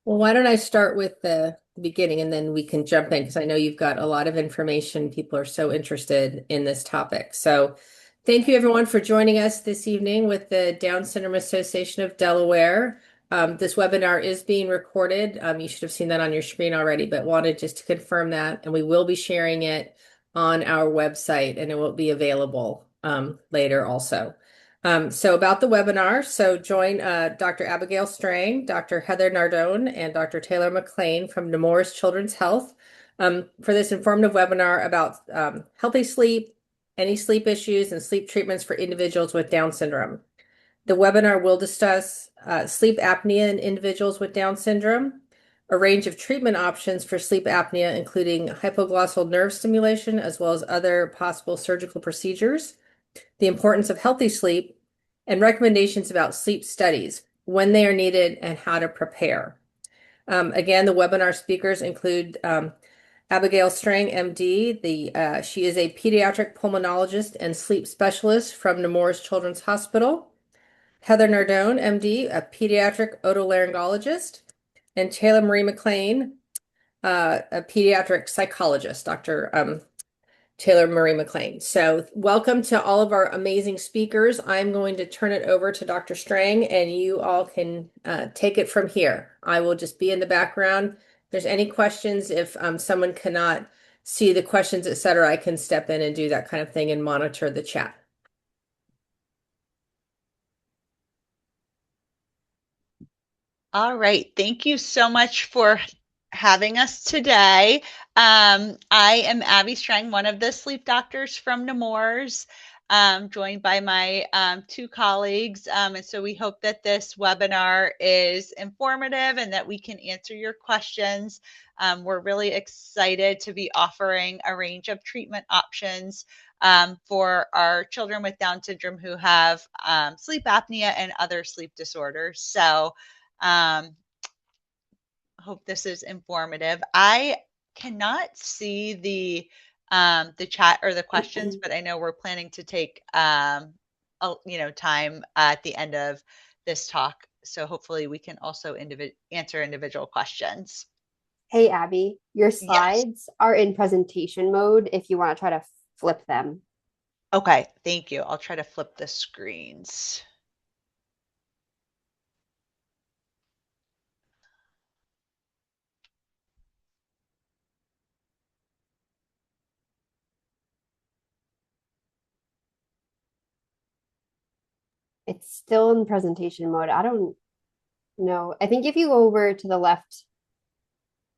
Well, why don't I start with the beginning and then we can jump in because I know you've got a lot of information. People are so interested in this topic. So, thank you everyone for joining us this evening with the Down Syndrome Association of Delaware. This webinar is being recorded. You should have seen that on your screen already, but wanted just to confirm that. And we will be sharing it on our website and it will be available later also. So about the webinar, so join Dr. Abigail Strang, Dr. Heather Nardone, and Dr. Taylor Maclean from Nemours Children's Health for this informative webinar about healthy sleep, any sleep issues, and sleep treatments for individuals with Down syndrome. The webinar will discuss sleep apnea in individuals with Down syndrome, a range of treatment options for sleep apnea, including hypoglossal nerve stimulation, as well as other possible surgical procedures, the importance of healthy sleep, and recommendations about sleep studies, when they are needed, and how to prepare. Again, the webinar speakers include Abigail Strang, MD. She is a pediatric pulmonologist and sleep specialist from Nemours Children's Hospital. Heather Nardone, MD, a pediatric otolaryngologist, and Taylor Marie McLean, a pediatric psychologist, Dr. Taylor Marie McLean. So welcome to all of our amazing speakers. I'm going to turn it over to Dr. Strang and you all can take it from here. I will just be in the background. If there's any questions, if someone cannot see the questions, etc., I can step in and do that kind of thing and monitor the chat. All right. Thank you so much for having us today. I am Abby Strang, one of the sleep doctors from Nemours, joined by my two colleagues. And so we hope that this webinar is informative and that we can answer your questions. We're really excited to be offering a range of treatment options for our children with Down syndrome who have sleep apnea and other sleep disorders. So hope this is informative. I cannot see the chat or the questions, but I know we're planning to take time at the end of this talk. So hopefully we can also answer individual questions. Hey, Abby, your Yes. slides are in presentation mode if you want to try to flip them. Okay. Thank you. I'll try to flip the screens. It's still in presentation mode. I don't know. I think if you go over to the left,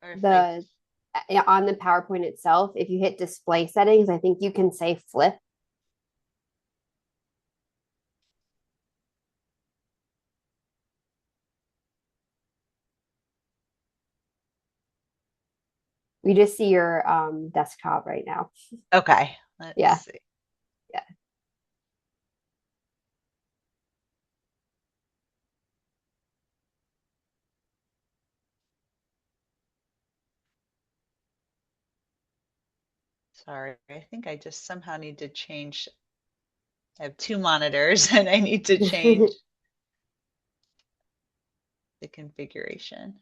Or if I the on the PowerPoint itself, if you hit display settings, I think you can say flip. We just see your desktop right now. Okay. Let's Yeah, see. yeah. Sorry. I think I just somehow need to change. I have two monitors and I need to change the configuration.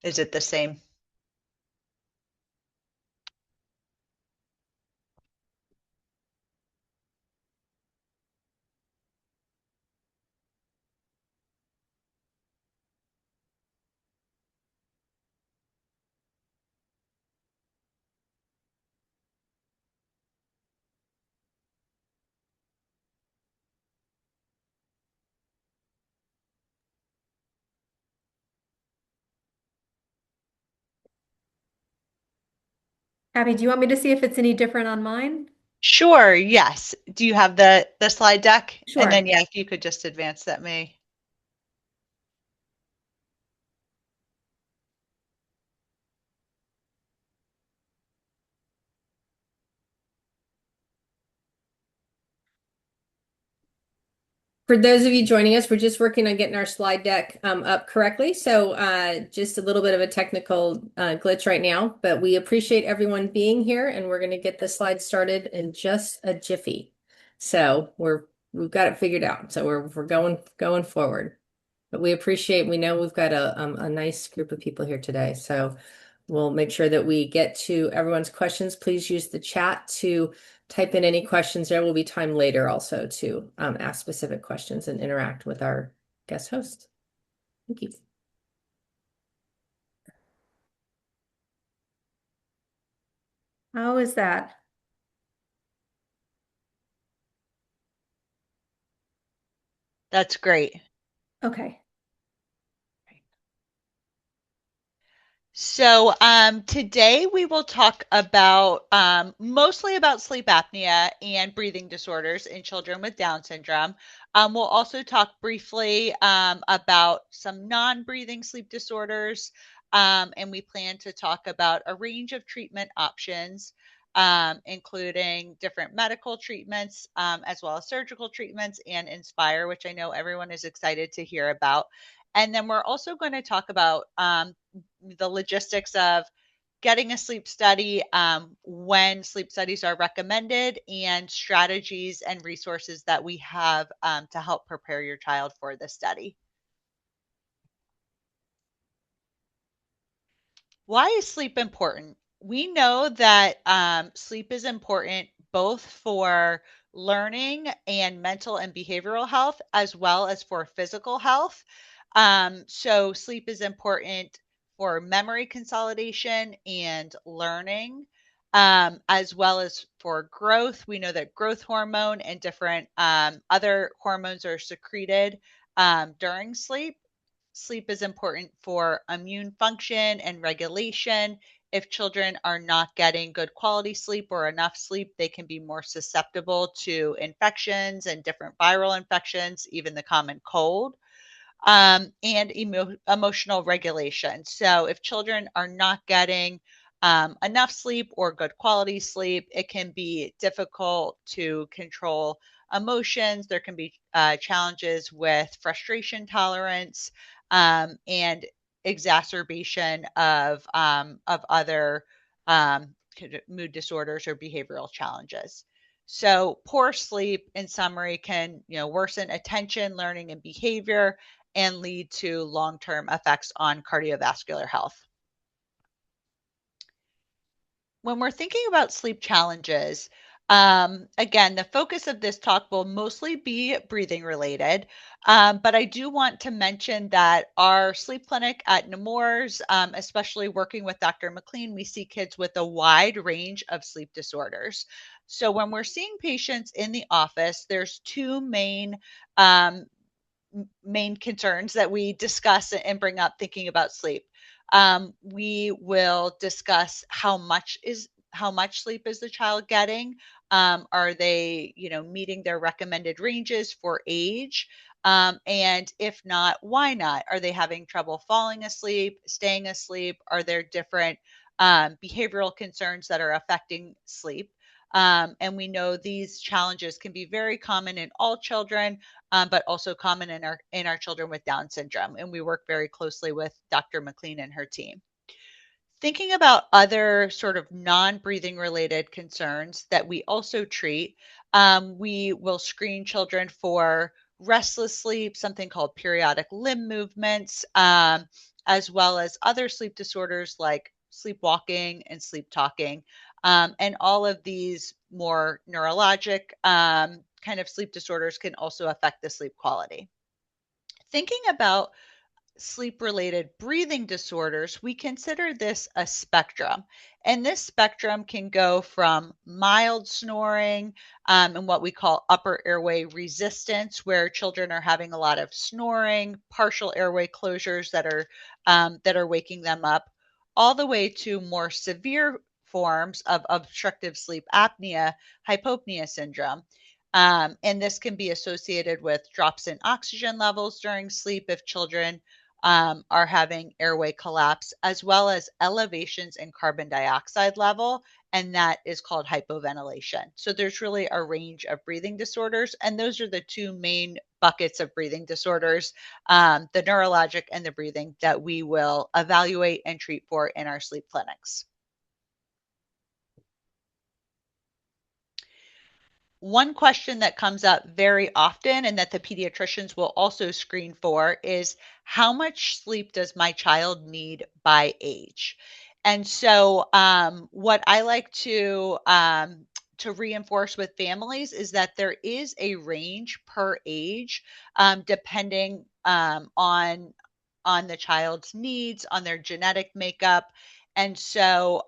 Is it the same? Abby, do you want me to see if it's any different on mine? Sure, yes. Do you have the slide deck? And then Sure. yeah, if you could just advance that may. For those of you joining us, we're just working on getting our slide deck up correctly. So just a little bit of a technical glitch right now, but we appreciate everyone being here, and we're going to get the slides started in just a jiffy. So we've got it figured out. So we're going forward. But we know we've got a nice group of people here today. So we'll make sure that we get to everyone's questions. Please use the chat to type in any questions. There will be time later also to ask specific questions and interact with our guest host. Thank you. How is that? That's great. Okay. So today we will talk about mostly about sleep apnea and breathing disorders in children with Down syndrome. We'll also talk briefly about some non-breathing sleep disorders, and we plan to talk about a range of treatment options, including different medical treatments, as well as surgical treatments, and Inspire, which I know everyone is excited to hear about. And then we're also going to talk about the logistics of getting a sleep study, when sleep studies are recommended, and strategies and resources that we have to help prepare your child for the study. Why is sleep important? We know that sleep is important both for learning and mental and behavioral health, as well as for physical health. So sleep is important for memory consolidation and learning, as well as for growth. We know that growth hormone and different other hormones are secreted during sleep. Sleep is important for immune function and regulation. If children are not getting good quality sleep or enough sleep, they can be more susceptible to infections and different viral infections, even the common cold, and emotional regulation. So, if children are not getting enough sleep or good quality sleep, it can be difficult to control emotions. There can be challenges with frustration tolerance, and exacerbation of other mood disorders or behavioral challenges. So poor sleep, in summary, can worsen attention, learning, and behavior, and lead to long-term effects on cardiovascular health. When we're thinking about sleep challenges, again, the focus of this talk will mostly be breathing related, but I do want to mention that our sleep clinic at Nemours, especially working with Dr. Maclean, we see kids with a wide range of sleep disorders. So when we're seeing patients in the office, there's two main concerns that we discuss and bring up thinking about sleep. We will discuss how much sleep is the child getting. Are they, meeting their recommended ranges for age? And if not, why not? Are they having trouble falling asleep, staying asleep? Are there different behavioral concerns that are affecting sleep? And we know these challenges can be very common in all children, but also common in our children with Down syndrome. And we work very closely with Dr. Maclean and her team. Thinking about other sort of non-breathing related concerns that we also treat, we will screen children for restless sleep, something called periodic limb movements, as well as other sleep disorders like sleepwalking and sleep talking. And all of these more neurologic kind of sleep disorders can also affect the sleep quality. Thinking about sleep-related breathing disorders, we consider this a spectrum. And this spectrum can go from mild snoring and what we call upper airway resistance, where children are having a lot of snoring, partial airway closures that are waking them up, all the way to more severe forms of obstructive sleep apnea, hypopnea syndrome. And this can be associated with drops in oxygen levels during sleep if children are having airway collapse, as well as elevations in carbon dioxide level, and that is called hypoventilation. So there's really a range of breathing disorders, and those are the two main buckets of breathing disorders, the neurologic and the breathing, that we will evaluate and treat for in our sleep clinics. One question that comes up very often and that the pediatricians will also screen for is, how much sleep does my child need by age? And so what I like to reinforce with families is that there is a range per age, depending on the child's needs, on their genetic makeup. And so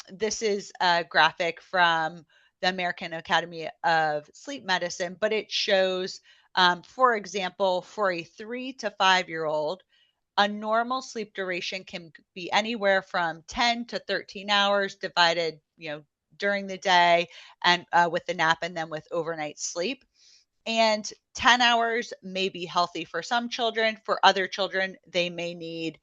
this is a graphic from the American Academy of Sleep Medicine, but it shows, for example, for a 3 to 5-year-old, a normal sleep duration can be anywhere from 10 to 13 hours divided, during the day and with the nap, and then with overnight sleep. And 10 hours may be healthy for some children. For other children, they may need,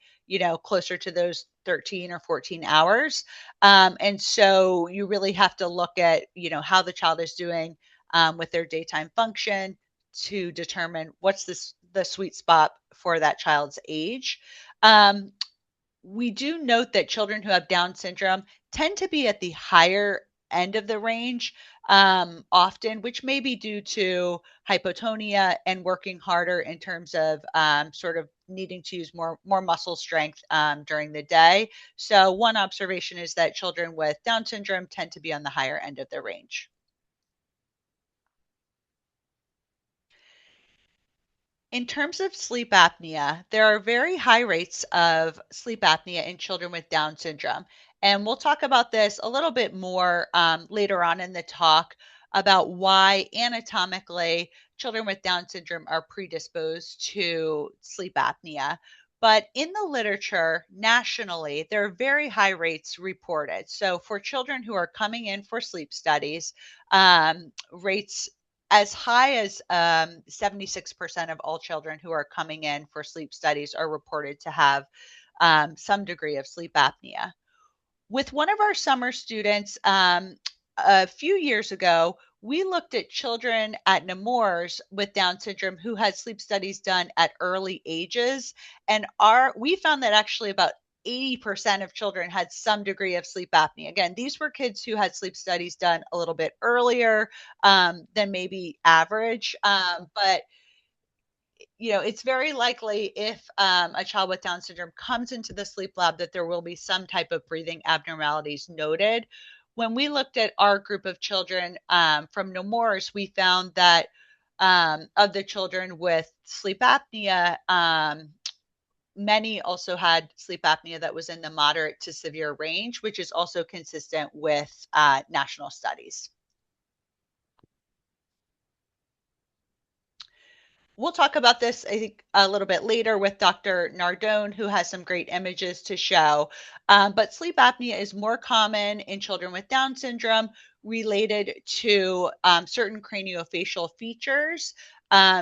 closer to those 13 or 14 hours. And so you really have to look at, how the child is doing with their daytime function to determine what's the sweet spot for that child's age. We do note that children who have Down syndrome tend to be at the higher end of the range often, which may be due to hypotonia and working harder in terms of sort of needing to use more muscle strength during the day. So one observation is that children with Down syndrome tend to be on the higher end of the range. In terms of sleep apnea, there are very high rates of sleep apnea in children with Down syndrome. And we'll talk about this a little bit more later on in the talk about why anatomically children with Down syndrome are predisposed to sleep apnea. But in the literature nationally, there are very high rates reported. So for children who are coming in for sleep studies, rates as high as 76% of all children who are coming in for sleep studies are reported to have some degree of sleep apnea. With one of our summer students a few years ago, we looked at children at Nemours with Down syndrome who had sleep studies done at early ages. And we found that actually about 80% of children had some degree of sleep apnea. Again, these were kids who had sleep studies done a little bit earlier than maybe average. But it's very likely if a child with Down syndrome comes into the sleep lab that there will be some type of breathing abnormalities noted. When we looked at our group of children from Nemours, we found that of the children with sleep apnea, many also had sleep apnea that was in the moderate to severe range, which is also consistent with national studies. We'll talk about this, I think, a little bit later with Dr. Nardone, who has some great images to show. But sleep apnea is more common in children with Down syndrome related to certain craniofacial features,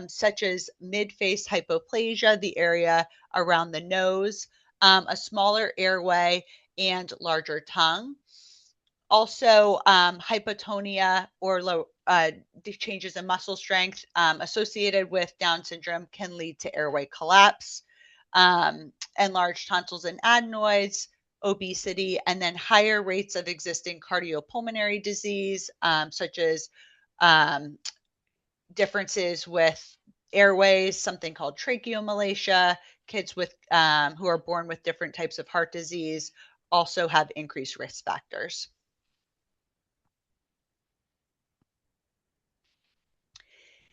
such as mid-face hypoplasia, the area around the nose, a smaller airway, and larger tongue. Also, hypotonia or changes in muscle strength associated with Down syndrome can lead to airway collapse, enlarged tonsils and adenoids, obesity, and then higher rates of existing cardiopulmonary disease, such as differences with airways, something called tracheomalacia. Kids with who are born with different types of heart disease also have increased risk factors.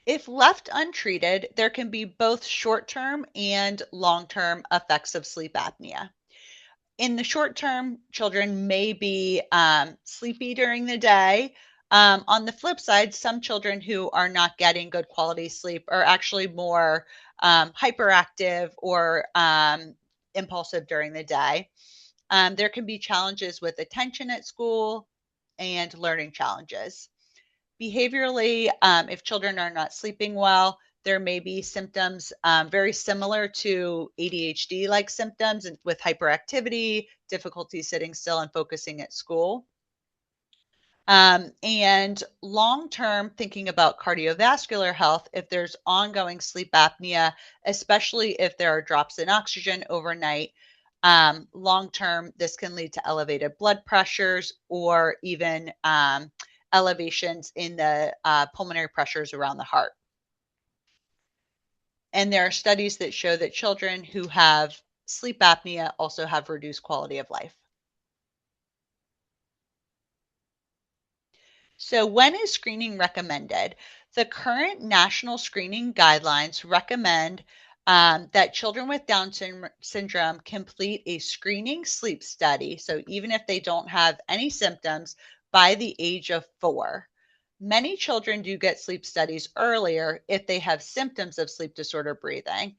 If left untreated, there can be both short-term and long-term effects of sleep apnea. In the short term, children may be sleepy during the day. On the flip side, some children who are not getting good quality sleep are actually more hyperactive or impulsive during the day. There can be challenges with attention at school and learning challenges. Behaviorally, if children are not sleeping well, There may be symptoms very similar to ADHD-like symptoms with hyperactivity, difficulty sitting still and focusing at school. And long-term, thinking about cardiovascular health, if there's ongoing sleep apnea, especially if there are drops in oxygen overnight, long-term, this can lead to elevated blood pressures or even elevations in the pulmonary pressures around the heart. And there are studies that show that children who have sleep apnea also have reduced quality of life. So when is screening recommended? The current national screening guidelines recommend that children with Down syndrome complete a screening sleep study. So even if they don't have any symptoms by the age of 4. Many children do get sleep studies earlier if they have symptoms of sleep disorder breathing,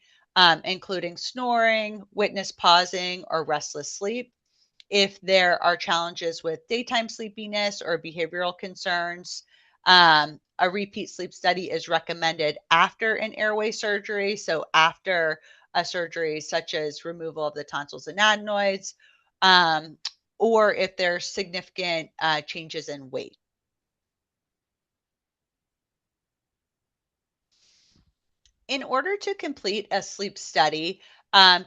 including snoring, witness pausing, or restless sleep. If there are challenges with daytime sleepiness or behavioral concerns, a repeat sleep study is recommended after an airway surgery. So after a surgery such as removal of the tonsils and adenoids, or if there's significant changes in weight. In order to complete a sleep study,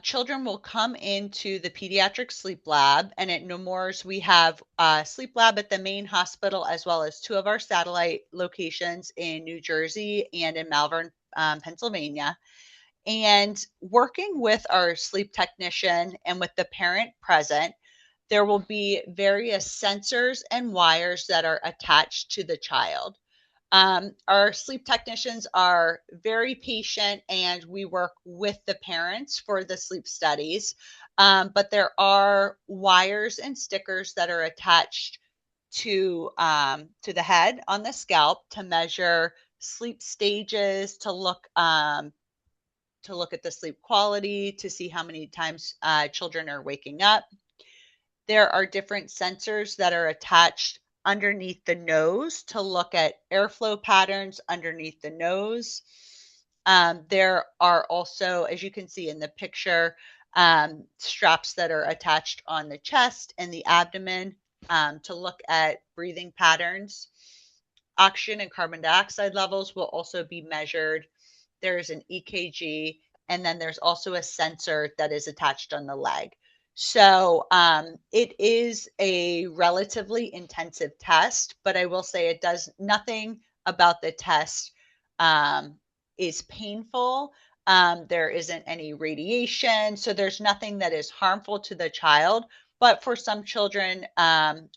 children will come into the pediatric sleep lab, and at Nemours, we have a sleep lab at the main hospital, as well as 2 of our satellite locations in New Jersey and in Malvern, Pennsylvania. And working with our sleep technician and with the parent present, there will be various sensors and wires that are attached to the child. Our sleep technicians are very patient and we work with the parents for the sleep studies. But there are wires and stickers that are attached to the head on the scalp to measure sleep stages, to look at the sleep quality, to see how many times children are waking up. There are different sensors that are attached underneath the nose to look at airflow patterns underneath the nose. There are also, as you can see in the picture, straps that are attached on the chest and the abdomen to look at breathing patterns. Oxygen and carbon dioxide levels will also be measured. There's an EKG, and then there's also a sensor that is attached on the leg. So it is a relatively intensive test, but I will say it does nothing about the test is painful. There isn't any radiation, so there's nothing that is harmful to the child. But for some children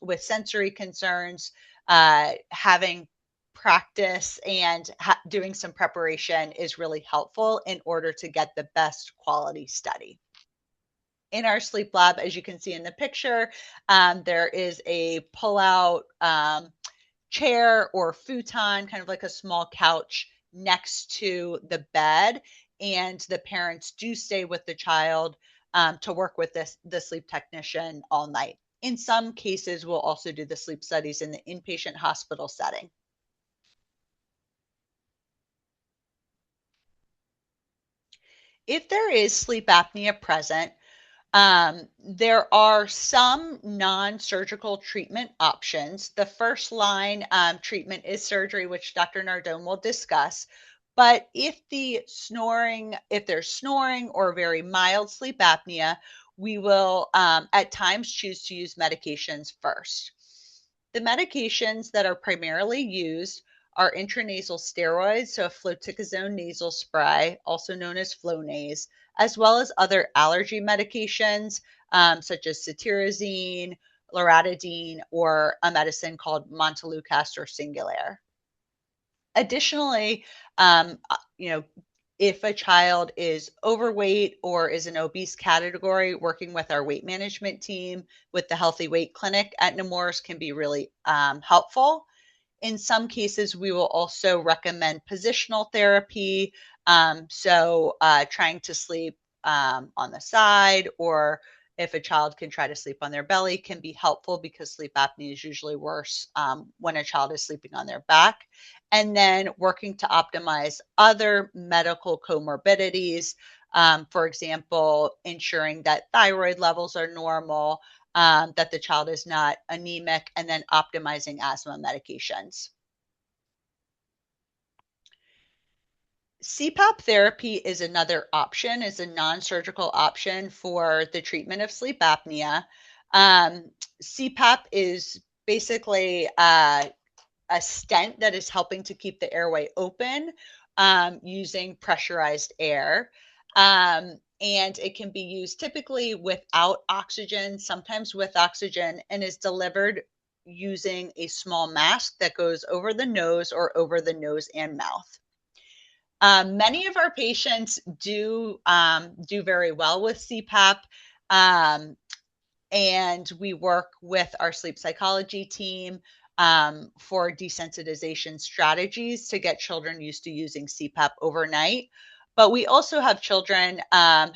with sensory concerns, having practice and doing some preparation is really helpful in order to get the best quality study. In our sleep lab, as you can see in the picture, there is a pull-out chair or futon, kind of like a small couch next to the bed, and the parents do stay with the child to work with the sleep technician all night. In some cases, we'll also do the sleep studies in the inpatient hospital setting. If there is sleep apnea present, there are some non-surgical treatment options. The first line treatment is surgery, which Dr. Nardone will discuss. But if there's snoring or very mild sleep apnea, we will at times choose to use medications first. The medications that are primarily used are intranasal steroids, so fluticasone nasal spray, also known as Flonase, as well as other allergy medications such as cetirizine, loratadine, or a medicine called Montelukast or Singulair. Additionally, if a child is overweight or is an obese category, working with our weight management team with the Healthy Weight Clinic at Nemours can be really helpful. In some cases, we will also recommend positional therapy. Trying to sleep on the side or if a child can try to sleep on their belly, can be helpful because sleep apnea is usually worse when a child is sleeping on their back. And then working to optimize other medical comorbidities, for example, ensuring that thyroid levels are normal, that the child is not anemic, and then optimizing asthma medications. CPAP therapy is another option, is a non-surgical option for the treatment of sleep apnea. CPAP is basically a stent that is helping to keep the airway open using pressurized air. And it can be used typically without oxygen, sometimes with oxygen, and is delivered using a small mask that goes over the nose or over the nose and mouth. Many of our patients do very well with CPAP, and we work with our sleep psychology team for desensitization strategies to get children used to using CPAP overnight. But we also have children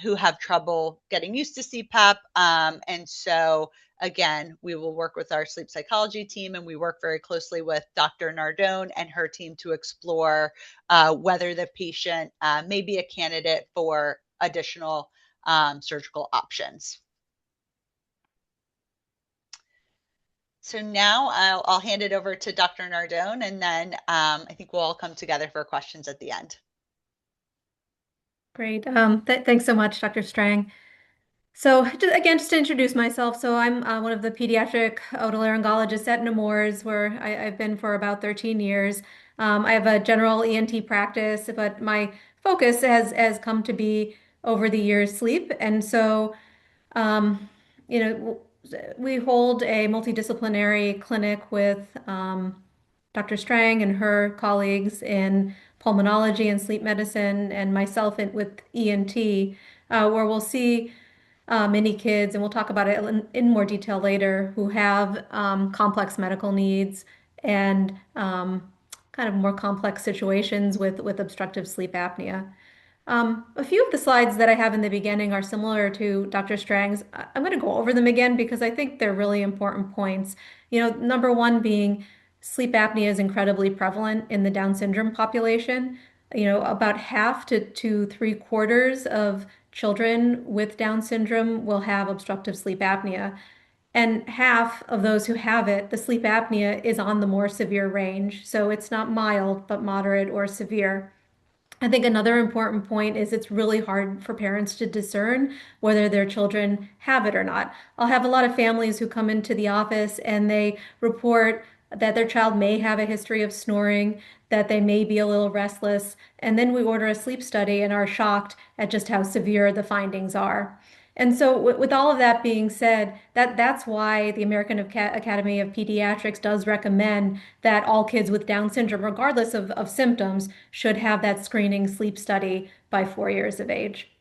who have trouble getting used to CPAP, and so again, we will work with our sleep psychology team, and we work very closely with Dr. Nardone and her team to explore whether the patient may be a candidate for additional surgical options. So now I'll hand it over to Dr. Nardone, and then I think we'll all come together for questions at the end. Great. Thanks so much, Dr. Strang. So just to introduce myself, so I'm one of the pediatric otolaryngologists at Nemours, where I've been for about 13 years. I have a general ENT practice, but my focus has come to be over the years sleep. And so, you know, we hold a multidisciplinary clinic with Dr. Strang and her colleagues in pulmonology and sleep medicine, and myself with ENT, where we'll see many kids, and we'll talk about it in more detail later, who have complex medical needs and kind of more complex situations with obstructive sleep apnea. A few of the slides that I have in the beginning are similar to Dr. Strang's. I'm going to go over them again because I think they're really important points. Number one being sleep apnea is incredibly prevalent in the Down syndrome population. About half to three-quarters of children with Down syndrome will have obstructive sleep apnea. And half of those who have it, the sleep apnea is on the more severe range. So it's not mild, but moderate or severe. I think another important point is it's really hard for parents to discern whether their children have it or not. I'll have a lot of families who come into the office and they report that their child may have a history of snoring, that they may be a little restless, and then we order a sleep study and are shocked at just how severe the findings are. And so, with all of that being said, that's why the American Academy of Pediatrics does recommend that all kids with Down syndrome, regardless of symptoms, should have that screening sleep study by 4 years of age.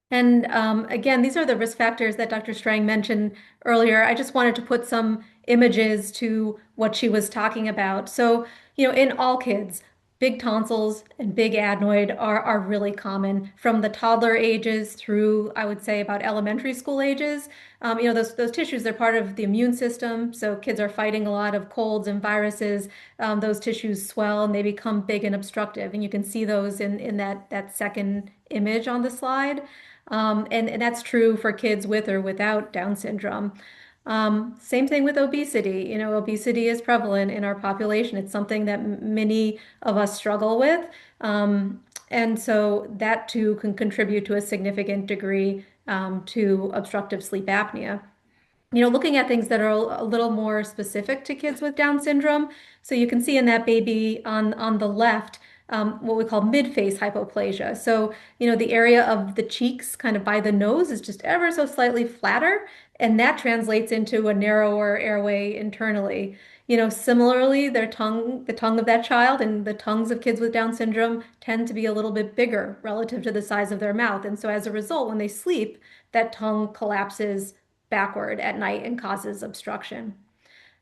And again, these are the risk factors that Dr. Strang mentioned earlier. I just wanted to put some images to what she was talking about. So, in all kids, big tonsils and big adenoid are really common from the toddler ages through, I would say, about elementary school ages. Those tissues, they're part of the immune system. So kids are fighting a lot of colds and viruses. Those tissues swell and they become big and obstructive. And you can see those in that second image on the slide. And that's true for kids with or without Down syndrome. Same thing with obesity. Obesity is prevalent in our population. It's something that many of us struggle with. And so that too can contribute to a significant degree to obstructive sleep apnea. Looking at things that are a little more specific to kids with Down syndrome. So you can see in that baby on the left, what we call mid-face hypoplasia. So, the area of the cheeks kind of by the nose is just ever so slightly flatter, and that translates into a narrower airway internally. Similarly, the tongue of that child and the tongues of kids with Down syndrome tend to be a little bit bigger relative to the size of their mouth. And so as a result, when they sleep, that tongue collapses backward at night and causes obstruction.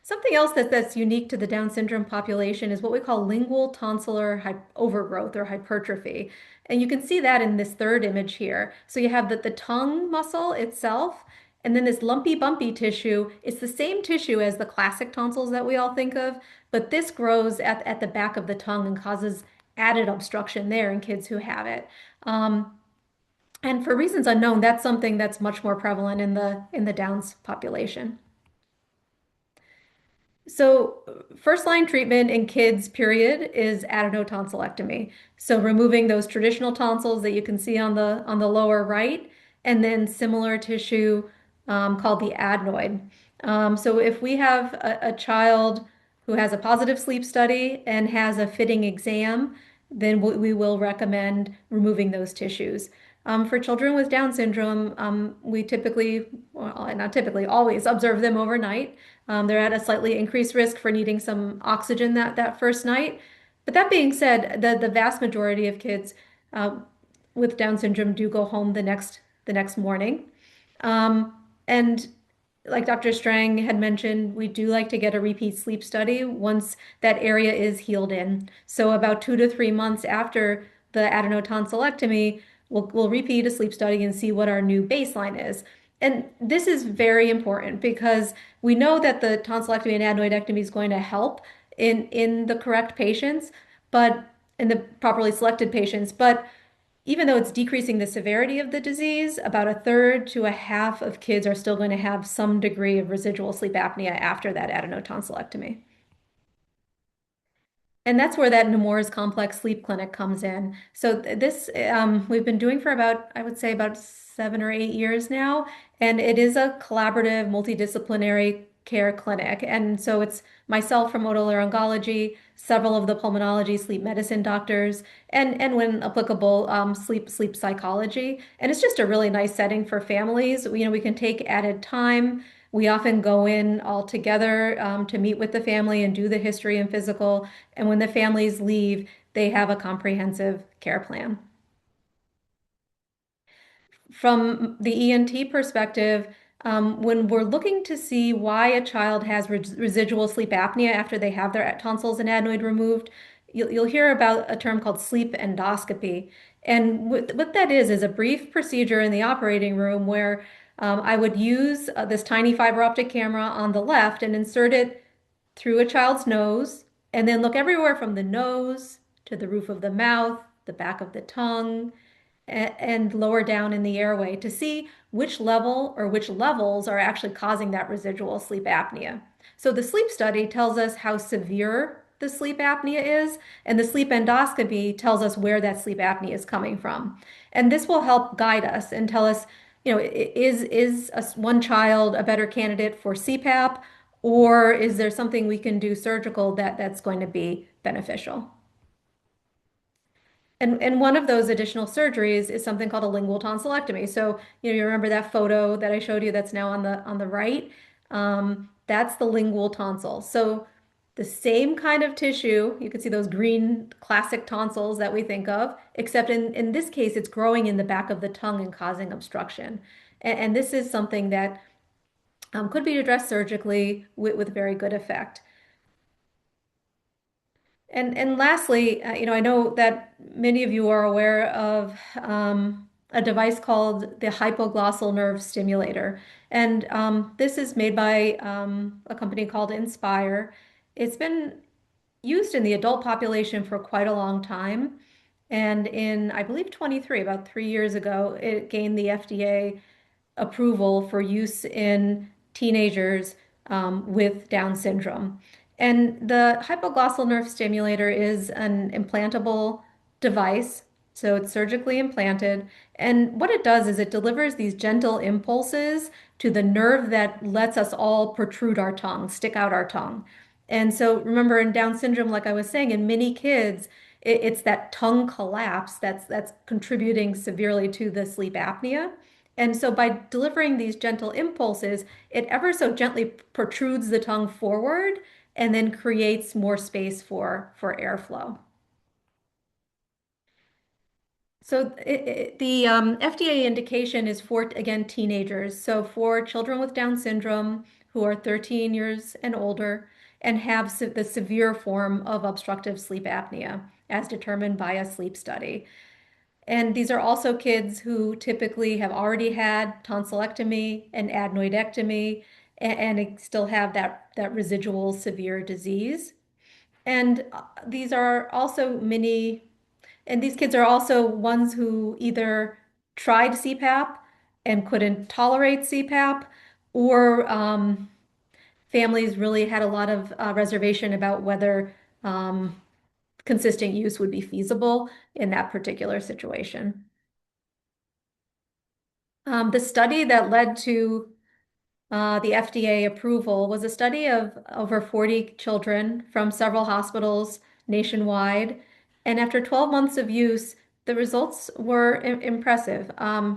Something else that's unique to the Down syndrome population is what we call lingual tonsillar overgrowth or hypertrophy. And you can see that in this third image here. So you have the tongue muscle itself, and then this lumpy, bumpy tissue. It's the same tissue as the classic tonsils that we all think of, but this grows at the back of the tongue and causes added obstruction there in kids who have it. And for reasons unknown, that's something that's much more prevalent in the Downs population. So first line treatment in kids, period, is adenotonsillectomy. So removing those traditional tonsils that you can see on the lower right, and then similar tissue called the adenoid. So if we have a child who has a positive sleep study and has a fitting exam, then we will recommend removing those tissues. For children with Down syndrome, we typically, well, not typically, always observe them overnight. They're at a slightly increased risk for needing some oxygen that first night. But that being said, the vast majority of kids uh, with Down syndrome do go home the next morning. And like Dr. Strang had mentioned, we do like to get a repeat sleep study once that area is healed in. So about 2 to 3 months after the adenotonsillectomy, we'll repeat a sleep study and see what our new baseline is. And this is very important because we know that the tonsillectomy and adenoidectomy is going to help in the correct patients, but in the properly selected patients. But even though it's decreasing the severity of the disease, about a third to a half of kids are still going to have some degree of residual sleep apnea after that adenotonsillectomy. And that's where that Nemours complex sleep clinic comes in. So this we've been doing for about, I would say, about 7 or 8 years now, and it is a collaborative, multidisciplinary care clinic. And so it's myself from otolaryngology, several of the pulmonology, sleep medicine doctors, and when applicable, sleep psychology. And it's just a really nice setting for families. We can take added time. We often go in all together to meet with the family and do the history and physical. And when the families leave, they have a comprehensive care plan. From the ENT perspective, when we're looking to see why a child has residual sleep apnea after they have their tonsils and adenoid removed, you'll hear about a term called sleep endoscopy. And what that is a brief procedure in the operating room where I would use this tiny fiber optic camera on the left and insert it through a child's nose, and then look everywhere from the nose to the roof of the mouth, the back of the tongue, and lower down in the airway to see which level or which levels are actually causing that residual sleep apnea. So the sleep study tells us how severe the sleep apnea is, and the sleep endoscopy tells us where that sleep apnea is coming from. And this will help guide us and tell us, is one child a better candidate for CPAP, or is there something we can do surgical that's going to be beneficial? And one of those additional surgeries is something called a lingual tonsillectomy. So, you remember that photo that I showed you that's now on the right? That's the lingual tonsil. So the same kind of tissue, you can see those green classic tonsils that we think of, except in this case, it's growing in the back of the tongue and causing obstruction. And this is something that could be addressed surgically with very good effect. And lastly, I know that many of you are aware of a device called the hypoglossal nerve stimulator. And this is made by a company called Inspire. It's been used in the adult population for quite a long time. And in, I believe, 23, about 3 years ago, it gained the FDA approval for use in teenagers with Down syndrome. And the hypoglossal nerve stimulator is an implantable device, so it's surgically implanted. And what it does is it delivers these gentle impulses to the nerve that lets us all protrude our tongue, stick out our tongue. And so remember in Down syndrome, like I was saying, in many kids, it's that tongue collapse that's contributing severely to the sleep apnea. And so by delivering these gentle impulses, it ever so gently protrudes the tongue forward and then creates more space for airflow. So the FDA indication is for, again, teenagers. So for children with Down syndrome who are 13 years and older and have the severe form of obstructive sleep apnea as determined by a sleep study. And these are also kids who typically have already had tonsillectomy and adenoidectomy and still have that residual severe disease. And these are also and these kids are also ones who either tried CPAP and couldn't tolerate CPAP, or families really had a lot of reservation about whether consistent use would be feasible in that particular situation. The study that led to the FDA approval was a study of over 40 children from several hospitals nationwide. And after 12 months of use, the results were impressive.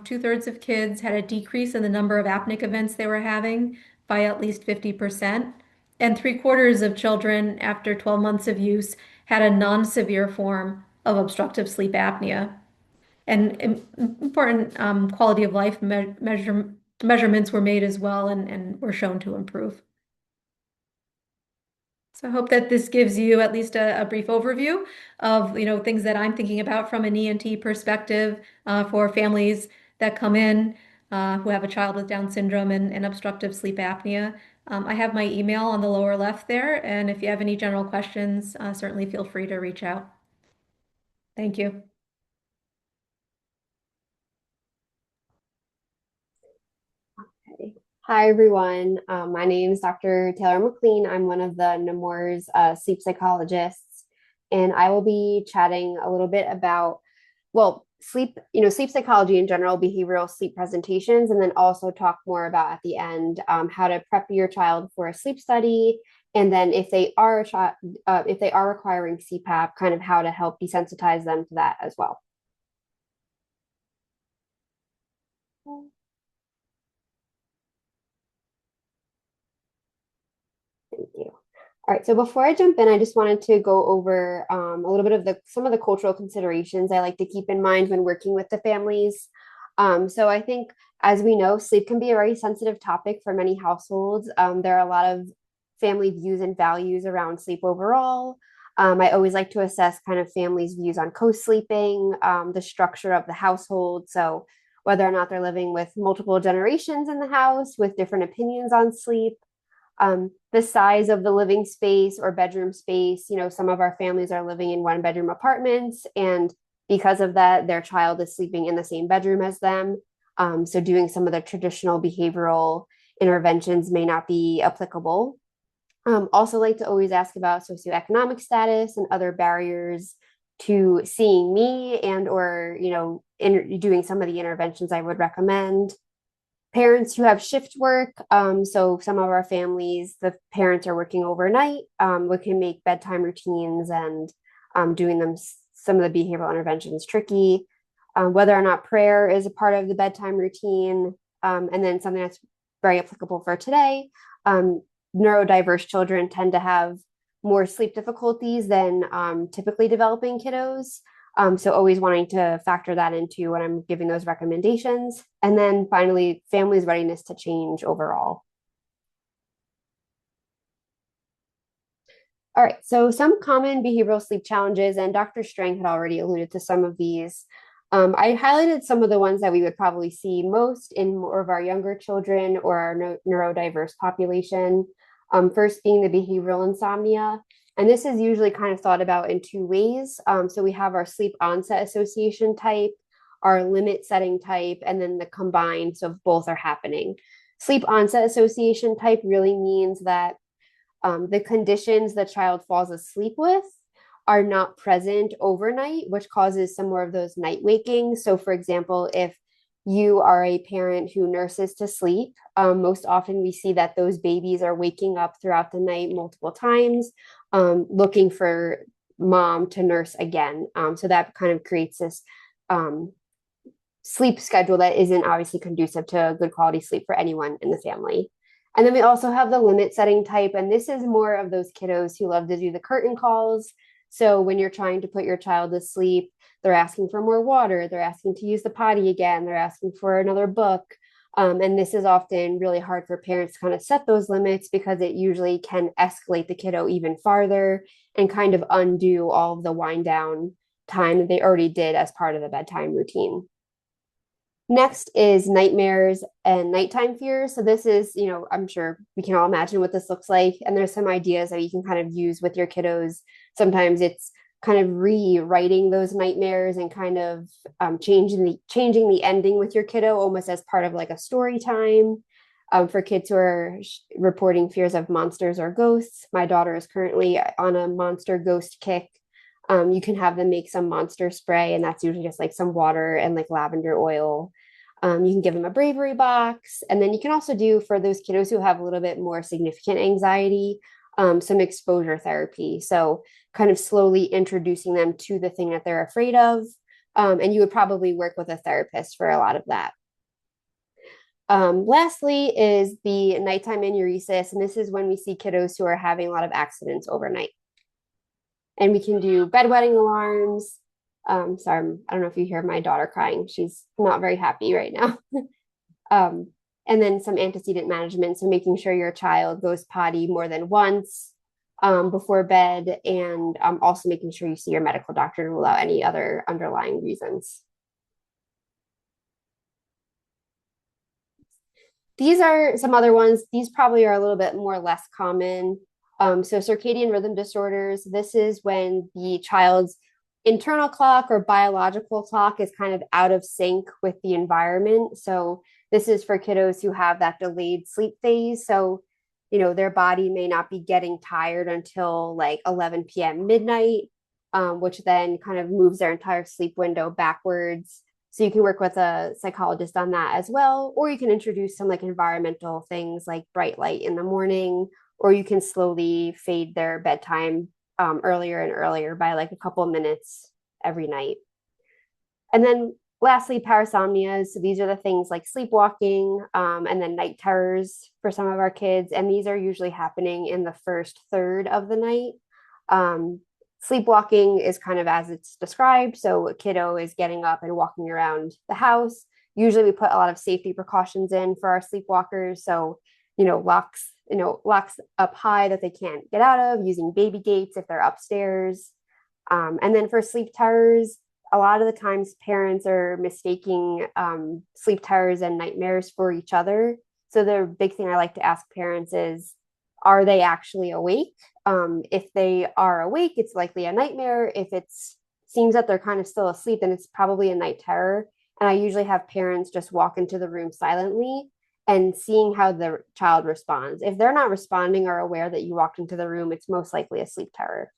Two-thirds of kids had a decrease in the number of apneic events they were having by at least 50%. And three-quarters of children after 12 months of use had a non-severe form of obstructive sleep apnea. And important quality of life measurements were made as well and were shown to improve. So I hope that this gives you at least a brief overview of things that I'm thinking about from an ENT perspective for families that come in who have a child with Down syndrome and obstructive sleep apnea. I have my email on the lower left there, and if you have any general questions, certainly feel free to reach out. Thank you. Okay. Hi, everyone. My name is Dr. Taylor Maclean. I'm one of the Nemours sleep psychologists, and I will be chatting a little bit about, well, sleep psychology in general, behavioral sleep presentations, and then also talk more about at the end how to prep your child for a sleep study, and then if they are requiring CPAP, kind of how to help desensitize them to that as well. Thank you. All right, so before I jump in, I just wanted to go over a little bit of some of the cultural considerations I like to keep in mind when working with the families. So I think, as we know, sleep can be a very sensitive topic for many households. There are a lot of family views and values around sleep overall. I always like to assess kind of families' views on co-sleeping, the structure of the household. So whether or not they're living with multiple generations in the house with different opinions on sleep. The size of the living space or bedroom space. Some of our families are living in one-bedroom apartments, and because of that, their child is sleeping in the same bedroom as them. So doing some of the traditional behavioral interventions may not be applicable. Also like to always ask about socioeconomic status and other barriers to seeing me and or doing some of the interventions I would recommend. Parents who have shift work. So some of our families, the parents are working overnight. We can make bedtime routines and doing some of the behavioral interventions tricky. Whether or not prayer is a part of the bedtime routine. And then something that's very applicable for today. Neurodiverse children tend to have more sleep difficulties than typically developing kiddos. So always wanting to factor that into when I'm giving those recommendations. And then finally, families' readiness to change overall. All right, so some common behavioral sleep challenges, and Dr. Strang had already alluded to some of these. I highlighted some of the ones that we would probably see most in more of our younger children or our neurodiverse population. First being the behavioral insomnia. And this is usually kind of thought about in two ways. So we have our sleep onset association type, our limit setting type, and then the combined, so both are happening. Sleep onset association type really means that the conditions the child falls asleep with are not present overnight, which causes some more of those night waking. So for example, if you are a parent who nurses to sleep, most often we see that those babies are waking up throughout the night multiple times, looking for mom to nurse again. So that kind of creates this sleep schedule that isn't obviously conducive to good quality sleep for anyone in the family. And then we also have the limit setting type, and this is more of those kiddos who love to do the curtain calls. So when you're trying to put your child to sleep, they're asking for more water, they're asking to use the potty again, they're asking for another book. And this is often really hard for parents to kind of set those limits because it usually can escalate the kiddo even farther and kind of undo all of the wind down time that they already did as part of the bedtime routine. Next is nightmares and nighttime fears. So this is, I'm sure we can all imagine what this looks like. And there's some ideas that you can kind of use with your kiddos. Sometimes it's kind of rewriting those nightmares and kind of changing the ending with your kiddo, almost as part of like a story time. For kids who are reporting fears of monsters or ghosts, my daughter is currently on a monster ghost kick. You can have them make some monster spray, and that's usually just like some water and like lavender oil. You can give them a bravery box. And then you can also do, for those kiddos who have a little bit more significant anxiety, some exposure therapy. So kind of slowly introducing them to the thing that they're afraid of. And you would probably work with a therapist for a lot of that. Lastly is the nighttime enuresis. And this is when we see kiddos who are having a lot of accidents overnight. And we can do bedwetting alarms. Sorry, I don't know if you hear my daughter crying. She's not very happy right now. And then some antecedent management. So making sure your child goes potty more than once before bed, and also making sure you see your medical doctor to rule out any other underlying reasons. These are some other ones. These probably are a little bit more less common. So circadian rhythm disorders, this is when the child's internal clock or biological clock is kind of out of sync with the environment. So this is for kiddos who have that delayed sleep phase. So, their body may not be getting tired until like 11 p.m. midnight, which then kind of moves their entire sleep window backwards. So you can work with a psychologist on that as well, or you can introduce some like environmental things like bright light in the morning, or you can slowly fade their bedtime earlier and earlier by like a couple of minutes every night. And then lastly, parasomnias. So these are the things like sleepwalking and then night terrors for some of our kids. And these are usually happening in the first third of the night. Sleepwalking is kind of as it's described. So a kiddo is getting up and walking around the house. Usually we put a lot of safety precautions in for our sleepwalkers. So, locks up high that they can't get out of, using baby gates if they're upstairs. And then for sleep terrors, a lot of the times parents are mistaking sleep terrors and nightmares for each other. So the big thing I like to ask parents is, are they actually awake? If they are awake, it's likely a nightmare. If it seems that they're kind of still asleep, then it's probably a night terror. And I usually have parents just walk into the room silently and seeing how the child responds. If they're not responding or aware that you walked into the room, it's most likely a sleep terror.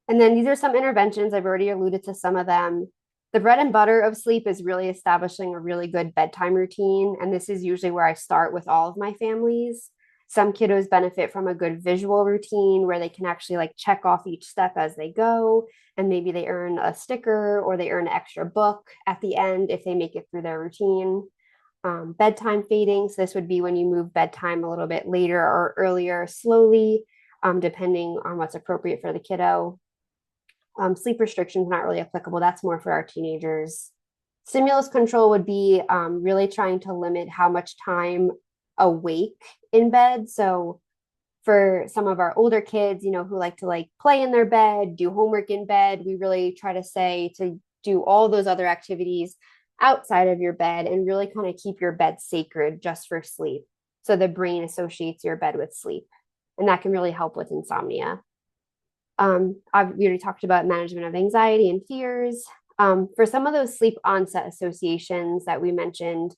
And then these are some interventions. I've already alluded to some of them. The bread and butter of sleep is really establishing a really good bedtime routine. And this is usually where I start with all of my families. Some kiddos benefit from a good visual routine where they can actually like check off each step as they go. And maybe they earn a sticker or they earn an extra book at the end if they make it through their routine. Bedtime fading. So this would be when you move bedtime a little bit later or earlier slowly, depending on what's appropriate for the kiddo. Sleep restrictions not really applicable. That's more for our teenagers. Stimulus control would be really trying to limit how much time awake in bed. So for some of our older kids, who like to like play in their bed, do homework in bed, we really try to say to do all those other activities outside of your bed and really kind of keep your bed sacred just for sleep. So the brain associates your bed with sleep, and that can really help with insomnia. We already talked about management of anxiety and fears. For some of those sleep onset associations that we mentioned,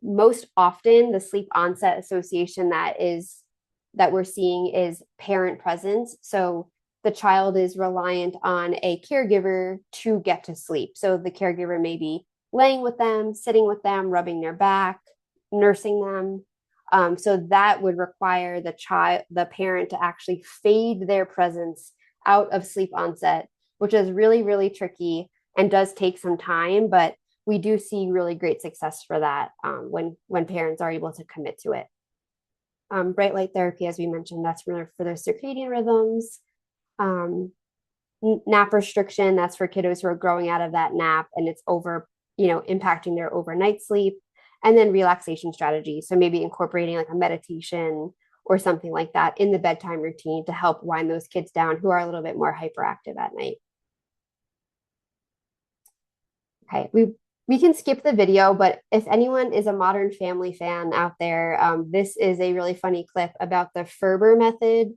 most often the sleep onset association that we're seeing is parent presence. So the child is reliant on a caregiver to get to sleep. So the caregiver may be laying with them, sitting with them, rubbing their back, nursing them. So that would require the parent to actually fade their presence out of sleep onset, which is really, really tricky and does take some time, but we do see really great success for that when parents are able to commit to it. Bright light therapy, as we mentioned, that's for their circadian rhythms. Nap restriction, that's for kiddos who are growing out of that nap and it's impacting their overnight sleep. And then relaxation strategies. So maybe incorporating like a meditation or something like that in the bedtime routine to help wind those kids down who are a little bit more hyperactive at night. Okay, we can skip the video, but if anyone is a Modern Family fan out there, this is a really funny clip about the Ferber method,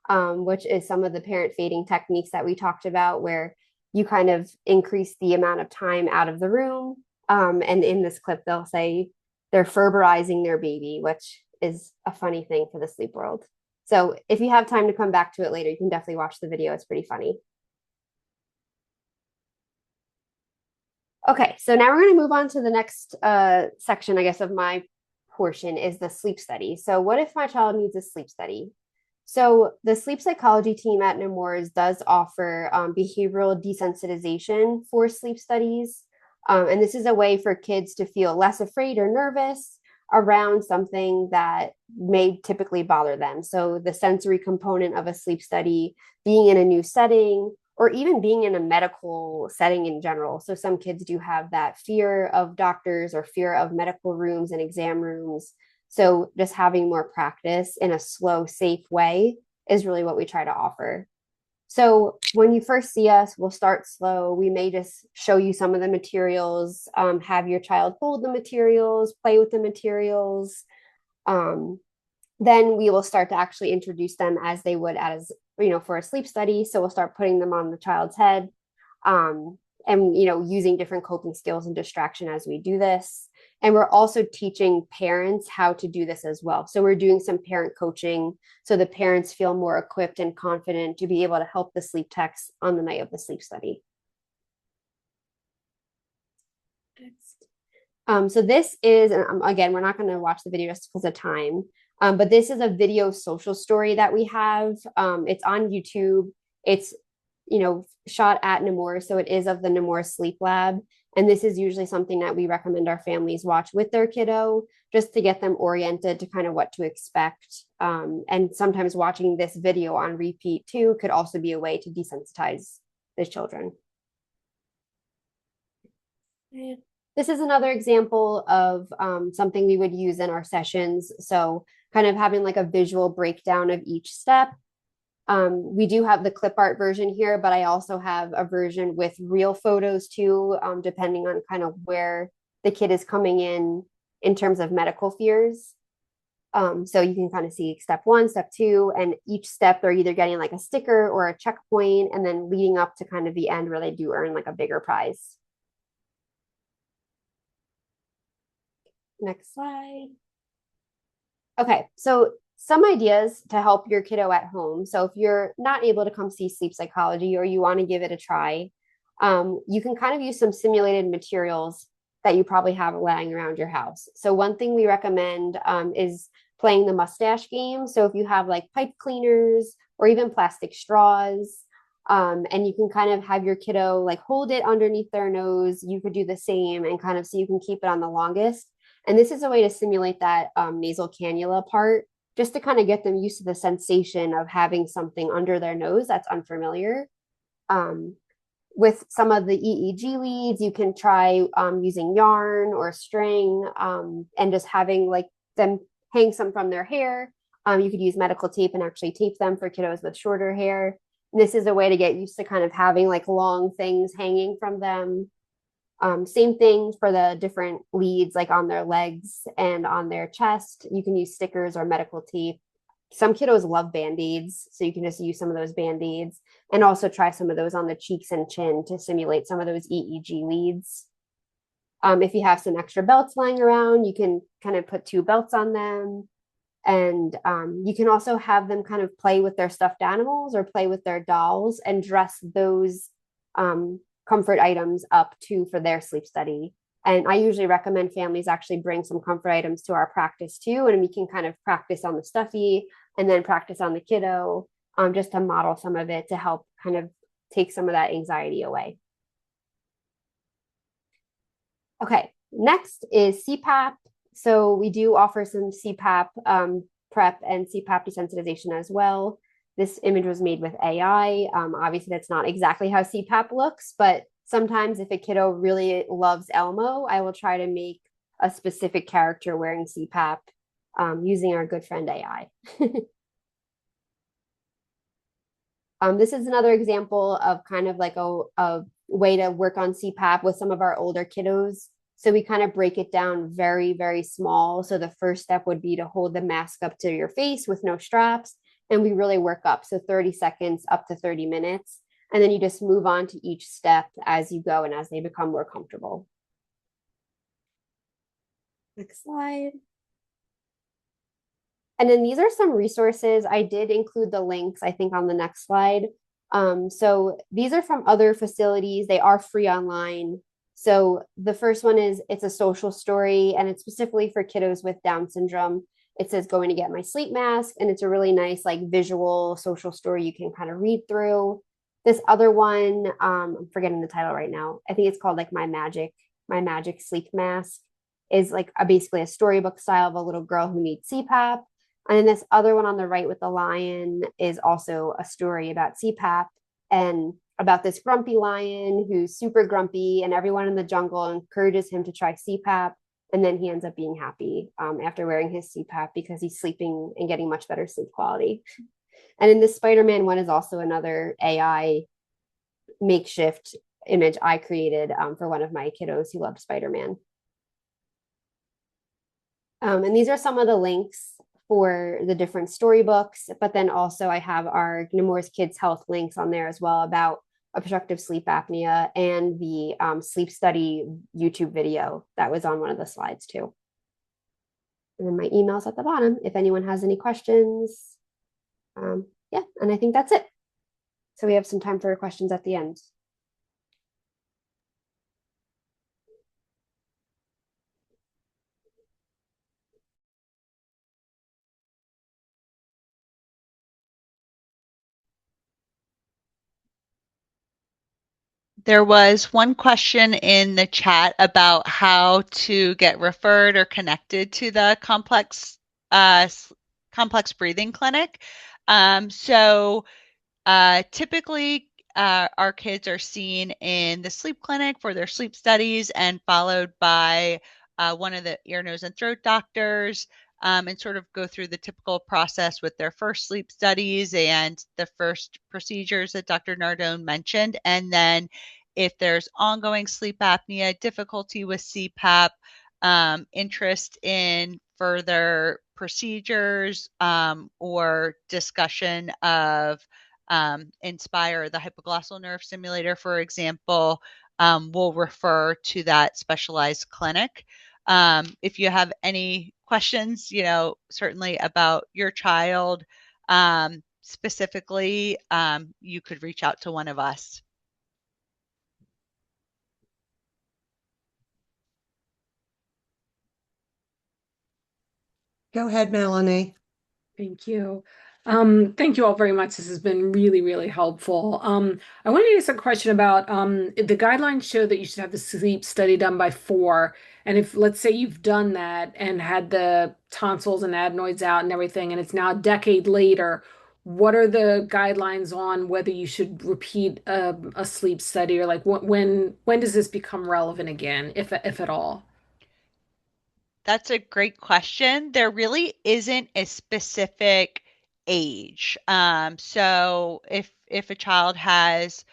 which is some of the parent fading techniques that we talked about, where you kind of increase the amount of time out of the room. And in this clip, they'll say they're Ferberizing their baby, which is a funny thing for the sleep world. So if you have time to come back to it later, you can definitely watch the video. It's pretty funny. Okay, so now we're going to move on to the next section, I guess, of my portion is the sleep study. So what if my child needs a sleep study? So the sleep psychology team at Nemours does offer behavioral desensitization for sleep studies. And this is a way for kids to feel less afraid or nervous around something that may typically bother them. So the sensory component of a sleep study, being in a new setting, or even being in a medical setting in general. So some kids do have that fear of doctors or fear of medical rooms and exam rooms. So just having more practice in a slow, safe way is really what we try to offer. So when you first see us, we'll start slow. We may just show you some of the materials, have your child hold the materials, play with the materials. Then we will start to actually introduce them as they would for a sleep study. So we'll start putting them on the child's head, and using different coping skills and distraction as we do this. And we're also teaching parents how to do this as well. So we're doing some parent coaching so the parents feel more equipped and confident to be able to help the sleep techs on the night of the sleep study. So this is, again, we're not going to watch the video just because of time, but this is a video social story that we have. It's on YouTube. It's, shot at Nemours. So it is of the Nemours Sleep Lab. And this is usually something that we recommend our families watch with their kiddo, just to get them oriented to kind of what to expect. And sometimes watching this video on repeat too could also be a way to desensitize the children. This is another example of something we would use in our sessions. So kind of having like a visual breakdown of each step. We do have the clip art version here, but I also have a version with real photos too, depending on kind of where the kid is coming in terms of medical fears. So you can kind of see step 1, step 2, and each step they're either getting like a sticker or a checkpoint, and then leading up to kind of the end where they do earn like a bigger prize. Next slide. Okay, so some ideas to help your kiddo at home. So if you're not able to come see sleep psychology or you want to give it a try, you can kind of use some simulated materials that you probably have laying around your house. So one thing we recommend is playing the mustache game. So if you have like pipe cleaners or even plastic straws, and you can kind of have your kiddo like hold it underneath their nose, you could do the same and kind of so you can keep it on the longest. And this is a way to simulate that nasal cannula part, just to kind of get them used to the sensation of having something under their nose that's unfamiliar. With some of the EEG leads, you can try using yarn or string, and just having like them hang some from their hair. You could use medical tape and actually tape them for kiddos with shorter hair. And this is a way to get used to kind of having like long things hanging from them. Same thing for the different leads, like on their legs and on their chest. You can use stickers or medical tape. Some kiddos love Band-Aids, so you can just use some of those Band-Aids and also try some of those on the cheeks and chin to simulate some of those EEG leads. If you have some extra belts lying around, you can kind of put 2 belts on them. And you can also have them kind of play with their stuffed animals or play with their dolls and dress those comfort items up too for their sleep study. And I usually recommend families actually bring some comfort items to our practice too, and we can kind of practice on the stuffy and then practice on the kiddo, just to model some of it to help kind of take some of that anxiety away. Okay, next is CPAP. So we do offer some CPAP prep and CPAP desensitization as well. This image was made with AI. Obviously, that's not exactly how CPAP looks, but sometimes if a kiddo really loves Elmo, I will try to make a specific character wearing CPAP using our good friend AI. This is another example of kind of like a way to work on CPAP with some of our older kiddos. So we kind of break it down very, very small. So the first step would be to hold the mask up to your face with no straps. And we really work up. So 30 seconds up to 30 minutes. And then you just move on to each step as you go and as they become more comfortable. Next slide. And then these are some resources. I did include the links, I think, on the next slide. So these are from other facilities. They are free online. So the first one is It's a Social Story, and it's specifically for kiddos with Down syndrome. It says Going to Get My Sleep Mask, and it's a really nice like visual social story you can kind of read through. This other one, I'm forgetting the title right now. I think it's called like My Magic Sleep Mask, is like basically a storybook style of a little girl who needs CPAP. And then this other one on the right with the lion is also a story about CPAP and about this grumpy lion who's super grumpy, and everyone in the jungle encourages him to try CPAP. And then he ends up being happy after wearing his CPAP because he's sleeping and getting much better sleep quality. And then this Spider-Man one is also another AI makeshift image I created for one of my kiddos who loved Spider-Man. And these are some of the links for the different storybooks, but then also I have our Nemours Kids Health links on there as well about obstructive sleep apnea and the sleep study YouTube video that was on one of the slides too. And then my email's at the bottom if anyone has any questions. Yeah, and I think that's it. So we have some time for questions at the end. There was one question in the chat about how to get referred or connected to the complex breathing clinic. Typically, our kids are seen in the sleep clinic for their sleep studies and followed by one of the ear, nose, and throat doctors, and sort of go through the typical process with their first sleep studies and the first procedures that Dr. Nardone mentioned. And then if there's ongoing sleep apnea, difficulty with CPAP, interest in further procedures, or discussion of Inspire, the hypoglossal nerve stimulator, for example, will refer to that specialized clinic. If you have any questions, certainly about your child specifically, you could reach out to one of us. Go ahead, Melanie. Thank you. Thank you all very much. This has been really, really helpful. I wanted to ask a question about the guidelines show that you should have the sleep study done by 4. And if, let's say, you've done that and had the tonsils and adenoids out and everything, and it's now a decade later, what are the guidelines on whether you should repeat a sleep study, or like when does this become relevant again, if at all? That's a great question. There really isn't a specific age. So if a child has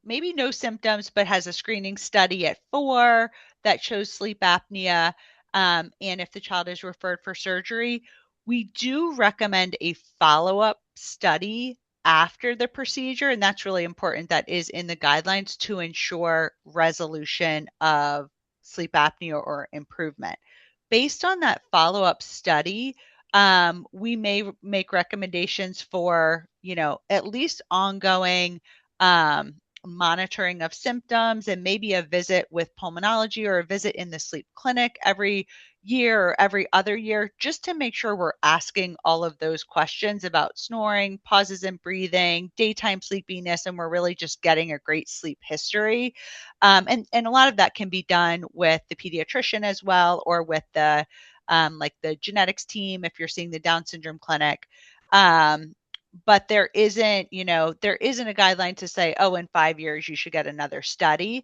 maybe no symptoms but has a screening study at 4 that shows sleep apnea, and if the child is referred for surgery, we do recommend a follow-up study after the procedure, and that's really important. That is in the guidelines to ensure resolution of sleep apnea or improvement. Based on that follow-up study, we may make recommendations for, at least ongoing monitoring of symptoms and maybe a visit with pulmonology or a visit in the sleep clinic every year or every other year, just to make sure we're asking all of those questions about snoring, pauses in breathing, daytime sleepiness, and we're really just getting a great sleep history. And a lot of that can be done with the pediatrician as well, or with the like the genetics team if you're seeing the Down syndrome clinic. but there isn't, there isn't a guideline to say, oh, in 5 years you should get another study.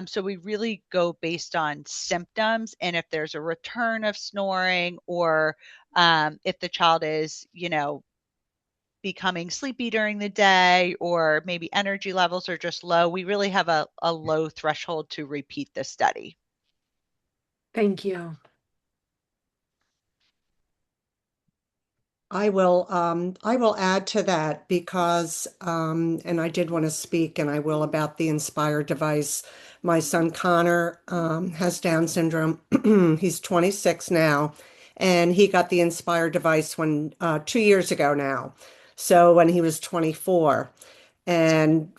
So we really go based on symptoms, and if there's a return of snoring, or if the child is, becoming sleepy during the day, or maybe energy levels are just low, we really have a low threshold to repeat the study. Thank you. I will add to that because, and I did want to speak, and I will, about the Inspire device. My son Connor has Down syndrome. He's 26 now, and he got the Inspire device 2 years ago now. So when he was 24, and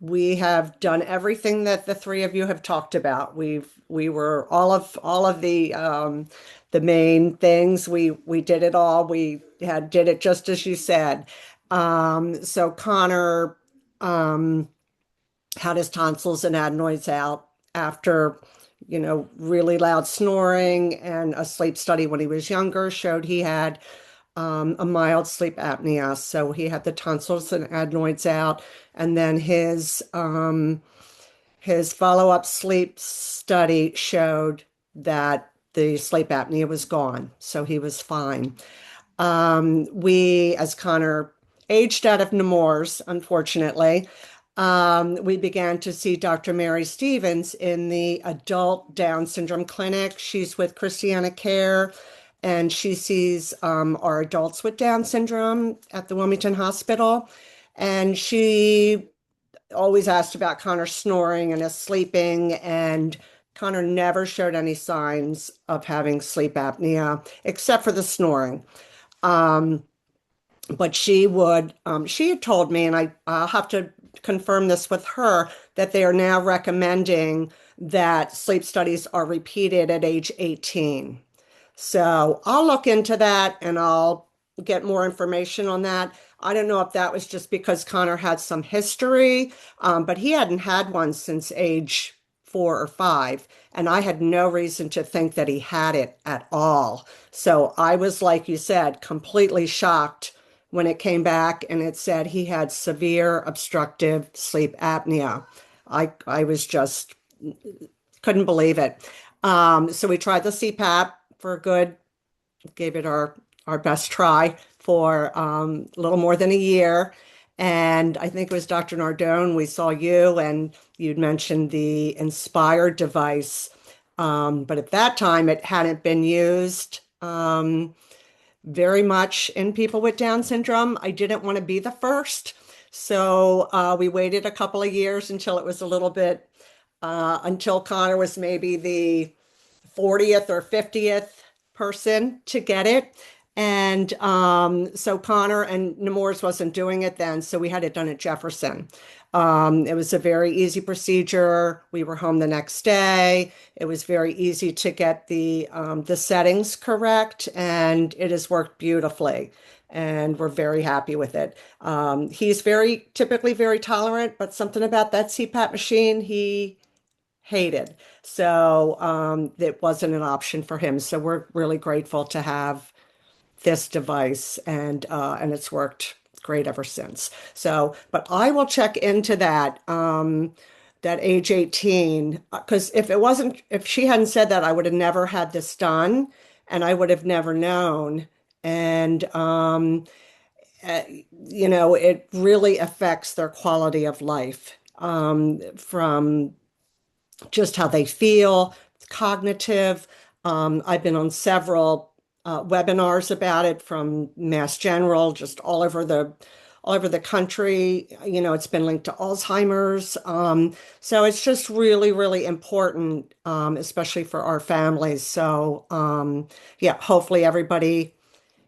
we have done everything that the three of you have talked about. We were all of the main things. We did it all. We did it just as you said. So Connor had his tonsils and adenoids out after, really loud snoring, and a sleep study when he was younger showed he had a mild sleep apnea. So he had the tonsils and adenoids out, and then his follow-up sleep study showed that the sleep apnea was gone. So he was fine. As Connor aged out of Nemours, unfortunately, we began to see Dr. Mary Stevens in the adult Down syndrome clinic. She's with Christiana Care, and she sees our adults with Down syndrome at the Wilmington Hospital. And she always asked about Connor snoring and his sleeping, and Connor never showed any signs of having sleep apnea except for the snoring. But she had told me, and I'll have to confirm this with her, that they are now recommending that sleep studies are repeated at age 18. So I'll look into that and I'll get more information on that. I don't know if that was just because Connor had some history, but he hadn't had one since age 4 or 5, and I had no reason to think that he had it at all. So I was, like you said, completely shocked when it came back and it said he had severe obstructive sleep apnea. I was just couldn't believe it. So we tried the CPAP for gave it our best try for a little more than a year. And I think it was Dr. Nardone, we saw you, and you'd mentioned the Inspire device. But at that time, it hadn't been used very much in people with Down syndrome. I didn't want to be the first. So we waited a couple of years until it was a little bit, until Connor was maybe the 40th or 50th person to get it. And so Connor and Nemours wasn't doing it then, so we had it done at Jefferson. It was a very easy procedure. We were home the next day. It was very easy to get the settings correct, and it has worked beautifully. And we're very happy with it. He's typically very tolerant, but something about that CPAP machine he hated. So it wasn't an option for him. So we're really grateful to have this device, and it's worked great ever since. So, but I will check into that age 18, because if she hadn't said that, I would have never had this done, and I would have never known. And it really affects their quality of life, from just how they feel, cognitive. I've been on several webinars about it from Mass General, just all over the country. It's been linked to Alzheimer's. So it's just really, really important, especially for our families. So yeah, hopefully everybody,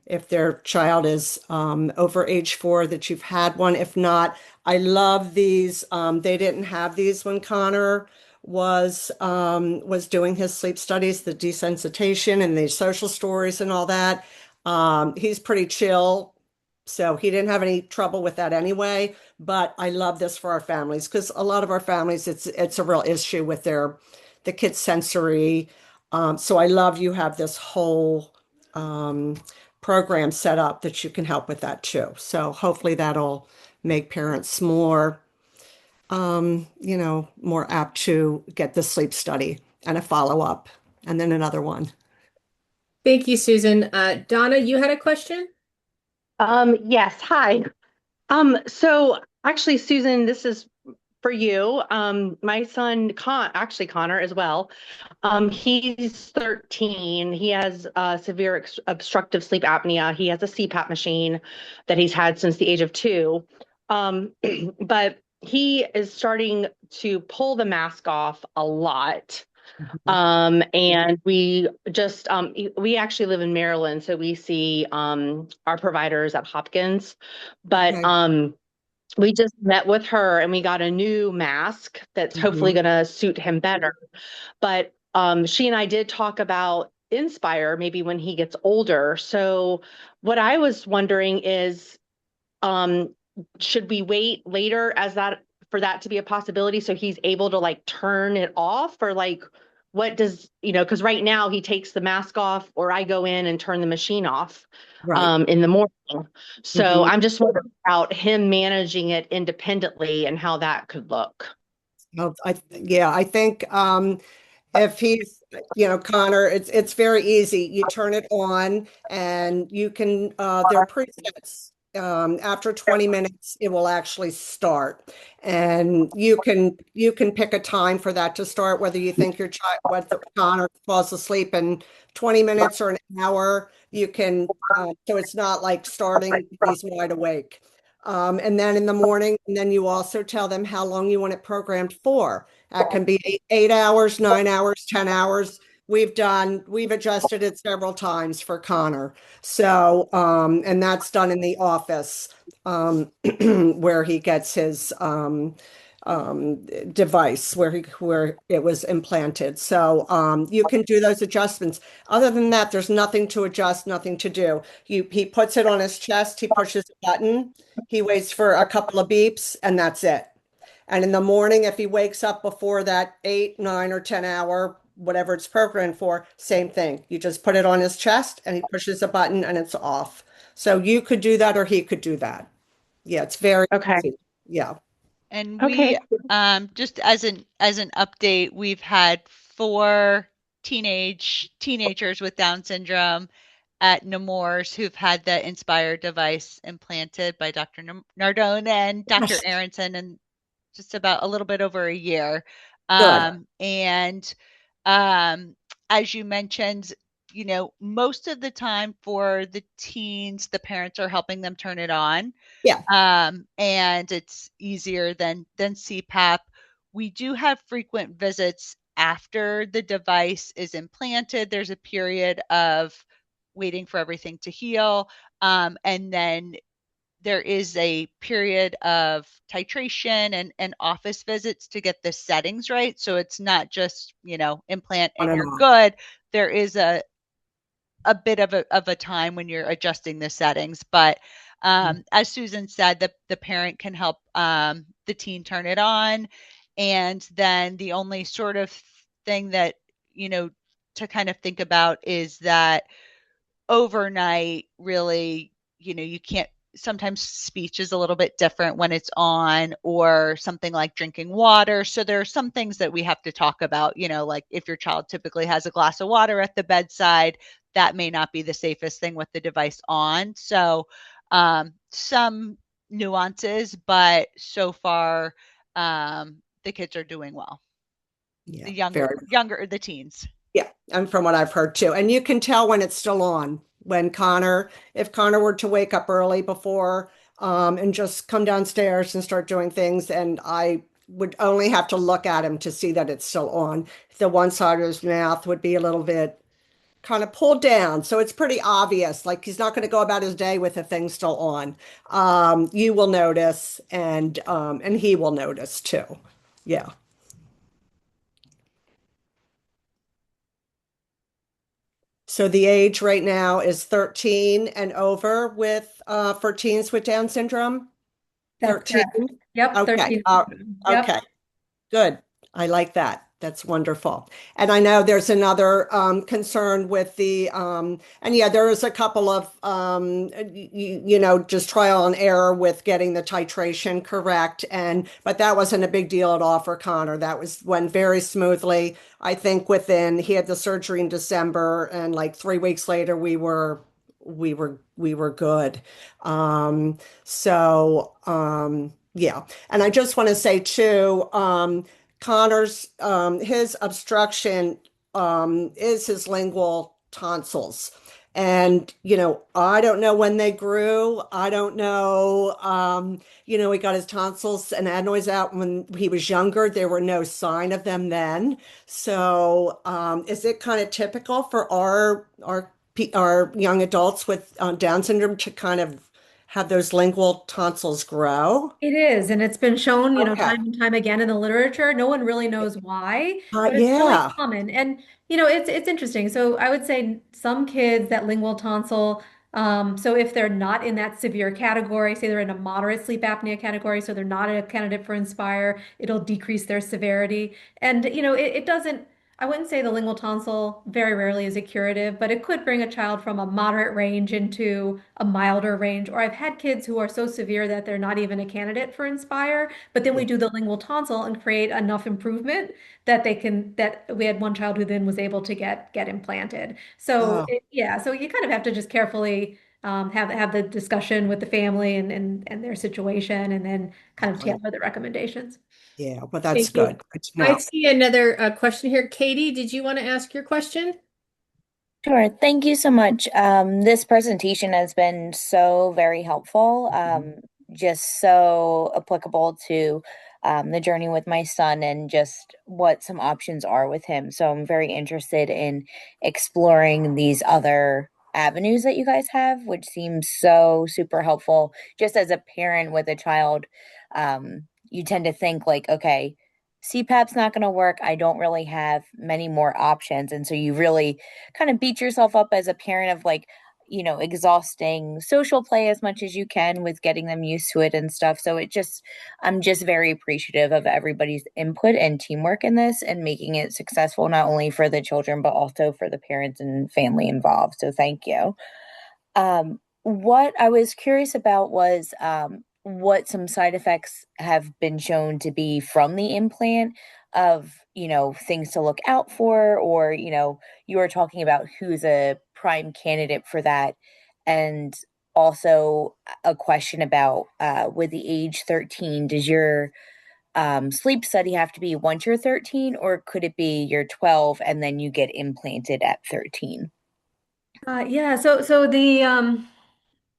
if their child is over age 4, that you've had one. If not, I love these. They didn't have these when Connor was doing his sleep studies, the desensitization and the social stories and all that. He's pretty chill, so he didn't have any trouble with that anyway. But I love this for our families, because a lot of our families, it's a real issue with the kids' sensory. So I love you have this whole programs set up that you can help with that too. So hopefully that'll make parents more, more apt to get the sleep study and a follow-up and then another one. Thank you, Susan. Donna, you had a question? Yes, hi. So actually, Susan, this is for you. My son, Connor as well. He's 13. He has severe obstructive sleep apnea. He has a CPAP machine that he's had since the age of 2. But he is starting to pull the mask off a lot. And we actually live in Maryland, so we see our providers at Hopkins. But Okay. we just met with her and we got a new mask that's hopefully going to suit him better. But she and I did talk about Inspire maybe when he gets older. So what I was wondering is, should we wait later for that to be a possibility so he's able to like turn it off, or like what does, because right now he takes the mask off or I go in and turn the machine off Right. in the morning. So Mhm. I'm just wondering about him managing it independently and how that could look. Well, I think if he's, Connor, it's very easy. You turn it on and you can, there are presets. After 20 minutes, it will actually start. And you can pick a time for that to start, whether you think your child, whether Connor falls asleep in 20 minutes or an hour. You can, so it's not like starting, he's wide awake. And then in the morning, and then you also tell them how long you want it programmed for. That can be 8 hours, 9 hours, 10 hours. We've adjusted it several times for Connor. So, and that's done in the office, where he gets his, device where it was implanted. So, you can do those adjustments. Other than that, there's nothing to adjust, nothing to do. He puts it on his chest, he pushes a button, he waits for a couple of beeps, and that's it. And in the morning, if he wakes up before that 8, 9, or 10 hour, whatever it's programmed for, same thing. You just put it on his chest and he pushes a button and it's off. So you could do that or he could do that. Yeah, it's very Okay. easy. Yeah. And Okay. just as an update, we've had 4 teenagers with Down syndrome at Nemours who've had the Inspire device implanted by Dr. Nardone and Dr. Yes. Aronson in just about a little bit over a year. Good. And as you mentioned, most of the time for the teens, the parents are helping them turn it on. Yeah. And it's easier than CPAP. We do have frequent visits after the device is implanted. There's a period of waiting for everything to heal. And then there is a period of titration and office visits to get the settings right. So it's not just, implant On and and you're off. good. There is a bit of a time when you're adjusting the settings. But as Susan said, the parent can help the teen turn it on. And then the only sort of thing that, to kind of think about is that overnight, really, you can't, sometimes speech is a little bit different when it's on, or something like drinking water. So there are some things that we have to talk about, like if your child typically has a glass of water at the bedside, that may not be the safest thing with the device on. So some nuances, but so far the kids are doing well. Yeah. The Very. younger, the teens. Yeah. And from what I've heard too. And you can tell when it's still on. If Connor were to wake up early before, and just come downstairs and start doing things, and I would only have to look at him to see that it's still on. The one side of his mouth would be a little bit kind of pulled down. So it's pretty obvious. Like he's not going to go about his day with the thing still on. You will notice, and he will notice too. Yeah. So the age right now is 13 and over with, for teens with Down syndrome. That's 13. correct. Yep, Okay. 13. Okay. Yep. Good. I like that. That's wonderful. And I know there's another concern with and yeah, there is a couple of, just trial and error with getting the titration correct. But that wasn't a big deal at all for Connor. Went very smoothly. I think he had the surgery in December, and like 3 weeks later, we were good. Yeah. And I just want to say too, Connor's his obstruction is his lingual tonsils. And, I don't know when they grew. I don't know. He got his tonsils and adenoids out when he was younger. There were no sign of them then. So, is it kind of typical for our young adults with Down syndrome to kind of have those lingual tonsils grow? It is, and it's been shown, Okay. time and time again in the literature. No one really knows why, but it's really Yeah. common. And it's interesting. So I would say some kids that lingual tonsil, so if they're not in that severe category, say they're in a moderate sleep apnea category, so they're not a candidate for Inspire, it'll decrease their severity. And it doesn't. I wouldn't say the lingual tonsil very rarely is a curative, but it could bring a child from a moderate range into a milder range. Or I've had kids who are so severe that they're not even a candidate for Inspire, but then we do the lingual tonsil and create enough improvement that we had one child who then was able to get implanted. So Oh, yeah, so you kind of have to just carefully have the discussion with the family and their situation, and then kind of okay. tailor the recommendations. Yeah. Well, that's Thank you. good. Good to I know. see another question here. Katie, did you want to ask your question? Sure. Thank you so much. This presentation has been so very helpful, just so applicable to the journey with my son and just what some options are with him. So I'm very interested in exploring these other avenues that you guys have, which seems so super helpful. Just as a parent with a child, you tend to think like, okay, CPAP's not going to work. I don't really have many more options. And so you really kind of beat yourself up as a parent of like, exhausting social play as much as you can with getting them used to it and stuff. So I'm just very appreciative of everybody's input and teamwork in this and making it successful, not only for the children, but also for the parents and family involved. So thank you. What I was curious about was what some side effects have been shown to be from the implant of, things to look out for, or, you were talking about who's a prime candidate for that. And also a question about with the age 13, does your sleep study have to be once you're 13, or could it be you're 12 and then you get implanted at 13? Yeah, so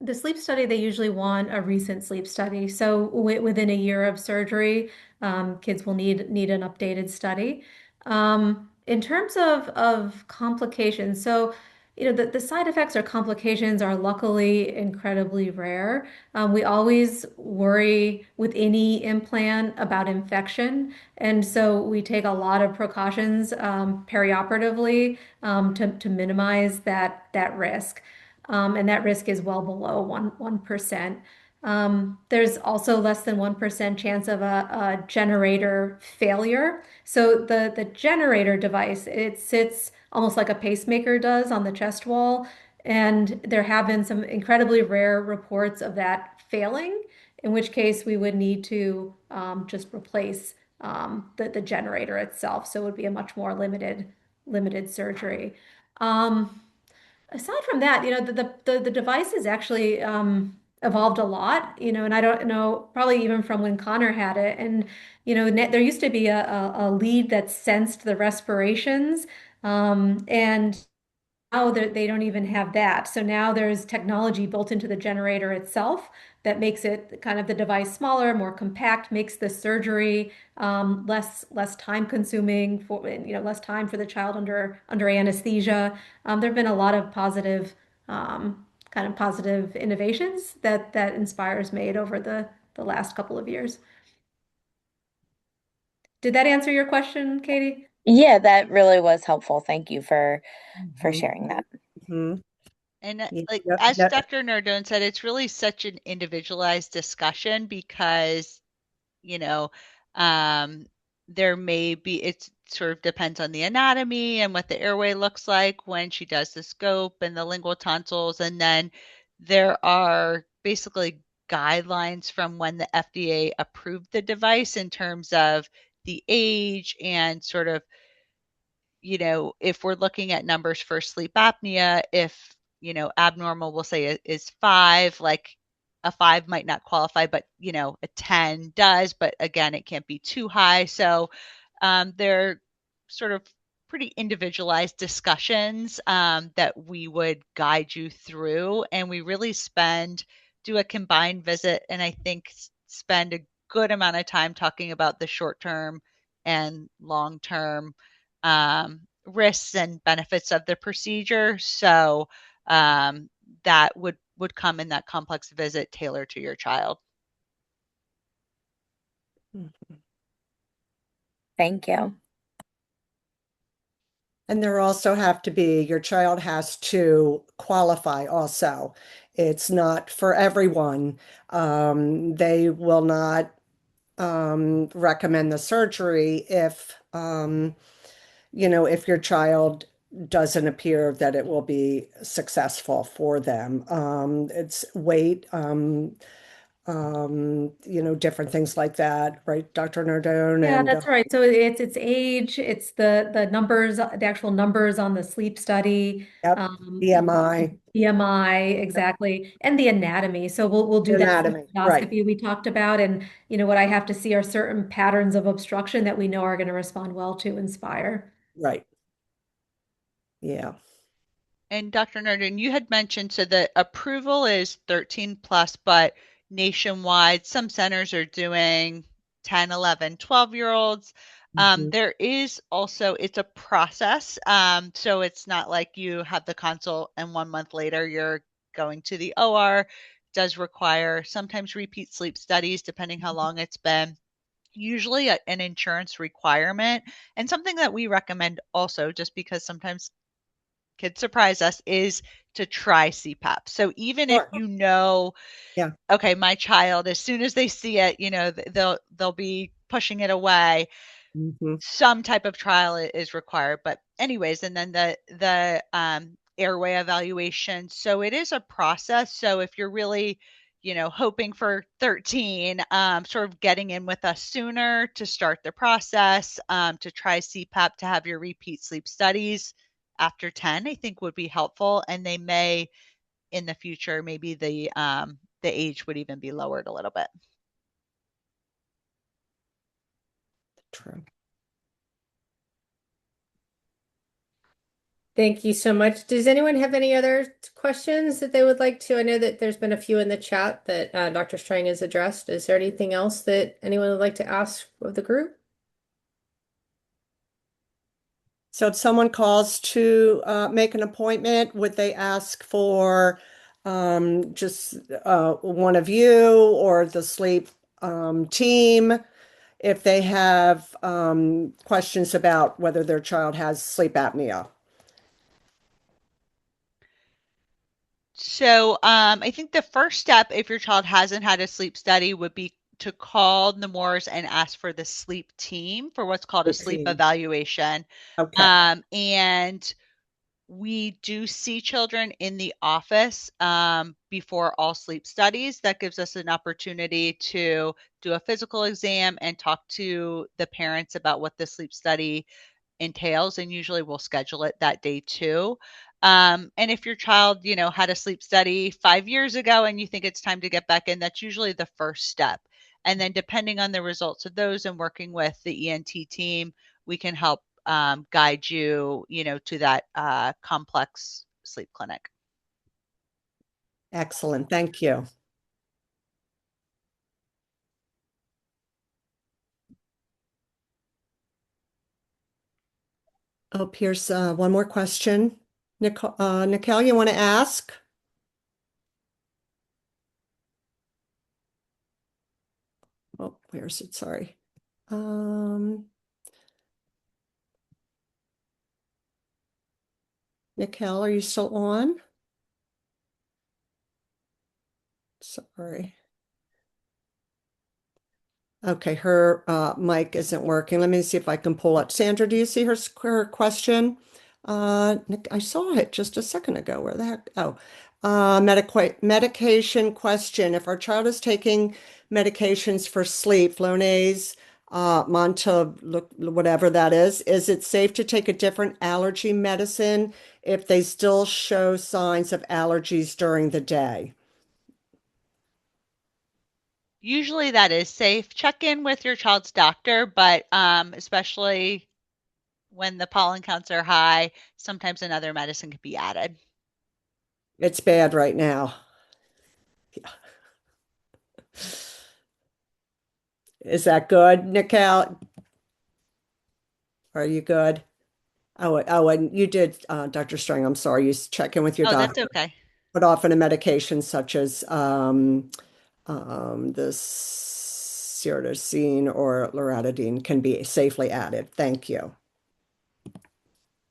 the sleep study, they usually want a recent sleep study. So within a year of surgery, kids will need an updated study. In terms of complications, so the side effects or complications are luckily incredibly rare. We always worry with any implant about infection, and so we take a lot of precautions perioperatively to minimize that risk. And that risk is well below 1%. There's also less than 1% chance of a generator failure. So the generator device, it sits almost like a pacemaker does on the chest wall. And there have been some incredibly rare reports of that failing, in which case we would need to just replace the generator itself. So it would be a much more limited surgery. Um, Aside from that, the device has actually evolved a lot, and I don't know, probably even from when Connor had it. And, there used to be a lead that sensed the respirations, and now they don't even have that. So now there's technology built into the generator itself that makes it kind of the device smaller, more compact, makes the surgery less time consuming less time for the child under anesthesia. There have been a lot of kind of positive innovations that Inspire's made over the last couple of years. Did that answer your question, Katie? Yeah, that really was helpful. Thank you for Mhm. sharing that. Mhm. And Yeah, like yeah, as yeah. Dr. Nardone said, it's really such an individualized discussion because, you know, um, there may be sort of depends on the anatomy and what the airway looks like when she does the scope and the lingual tonsils. And then there are basically guidelines from when the FDA approved the device in terms of the age and sort of, if we're looking at numbers for sleep apnea, if, abnormal, we'll say is 5, like a 5 might not qualify, but, a 10 does, but again, it can't be too high. So they're sort of pretty individualized discussions that we would guide you through. And we really do a combined visit, and I think spend a good amount of time talking about the short-term and long-term risks and benefits of the procedure. So that would come in that complex visit tailored to your child. Thank you. And there also have to be, your child has to qualify also. It's not for everyone. They will not recommend the surgery if, if your child doesn't appear that it will be successful for them. It's weight, different things like that, right, Dr. Nardone? Yeah, And that's right. So it's age, it's the numbers, the actual numbers on the sleep study, yep, BMI, BMI, exactly, and the anatomy. So we'll do that anatomy, right, endoscopy we talked about, and what I have to see are certain patterns of obstruction that we know are going to respond well to Inspire. right. Yeah. And Dr. Nardone, you had mentioned, so the approval is 13 plus, but nationwide, some centers are doing 10, 11, 12-year-olds. There is also, it's a process. So it's not like you have the consult and 1 month later you're going to the OR. It does require sometimes repeat sleep studies, depending how long it's been. Usually an insurance requirement, and something that we recommend also, just because sometimes kids surprise us, is to try CPAP. So even if Yeah. okay, my child, as soon as they see it, they'll be pushing it away. Some type of trial is required, but anyways, and then the airway evaluation. So it is a process. So if you're really, hoping for 13, sort of getting in with us sooner to start the process, to try CPAP, to have your repeat sleep studies after 10, I think would be helpful. And they may, in the future, maybe the age would even be lowered a little bit. True. Thank you so much. Does anyone have any other questions that they would like to? I know that there's been a few in the chat that Dr. Strang has addressed. Is there anything else that anyone would like to ask of the group? So if someone calls to make an appointment, would they ask for just one of you or the sleep team if they have questions about whether their child has sleep apnea? So I think the first step, if your child hasn't had a sleep study, would be to call Nemours and ask for the sleep team for what's called a sleep evaluation. Okay. And we do see children in the office before all sleep studies. That gives us an opportunity to do a physical exam and talk to the parents about what the sleep study entails, and usually we'll schedule it that day too. And if your child, had a sleep study 5 years ago and you think it's time to get back in, that's usually the first step. And then depending on the results of those and working with the ENT team, we can help guide you, to that complex sleep clinic. Excellent. Thank you. Oh, here's one more question. Nicole, you want to ask? Oh, where's it? Sorry. Nicole, are you still on? Sorry. Okay, her mic isn't working. Let me see if I can pull up. Sandra, do you see her question? I saw it just a second ago. Where the heck? Oh, medication question. If our child is taking medications for sleep, Flonase, Monta, whatever that is it safe to take a different allergy medicine if they still show signs of allergies during the day? Usually that is safe. Check in with your child's doctor, but especially when the pollen counts are high, sometimes another medicine could be added. It's bad right now. Is that good, Nicole? Are you good? Oh, and you did, Dr. Strang, I'm sorry, you check in with your Oh, that's doctor. okay. But often a medication such as the cetirizine or loratadine can be safely added. Thank you.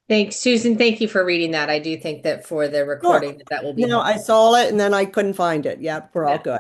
Thanks, Susan. Thank you for reading that. I do think that for the Sure. recording that will be No, I helpful. saw it and then I couldn't find it. Yep, we're all Yeah. good.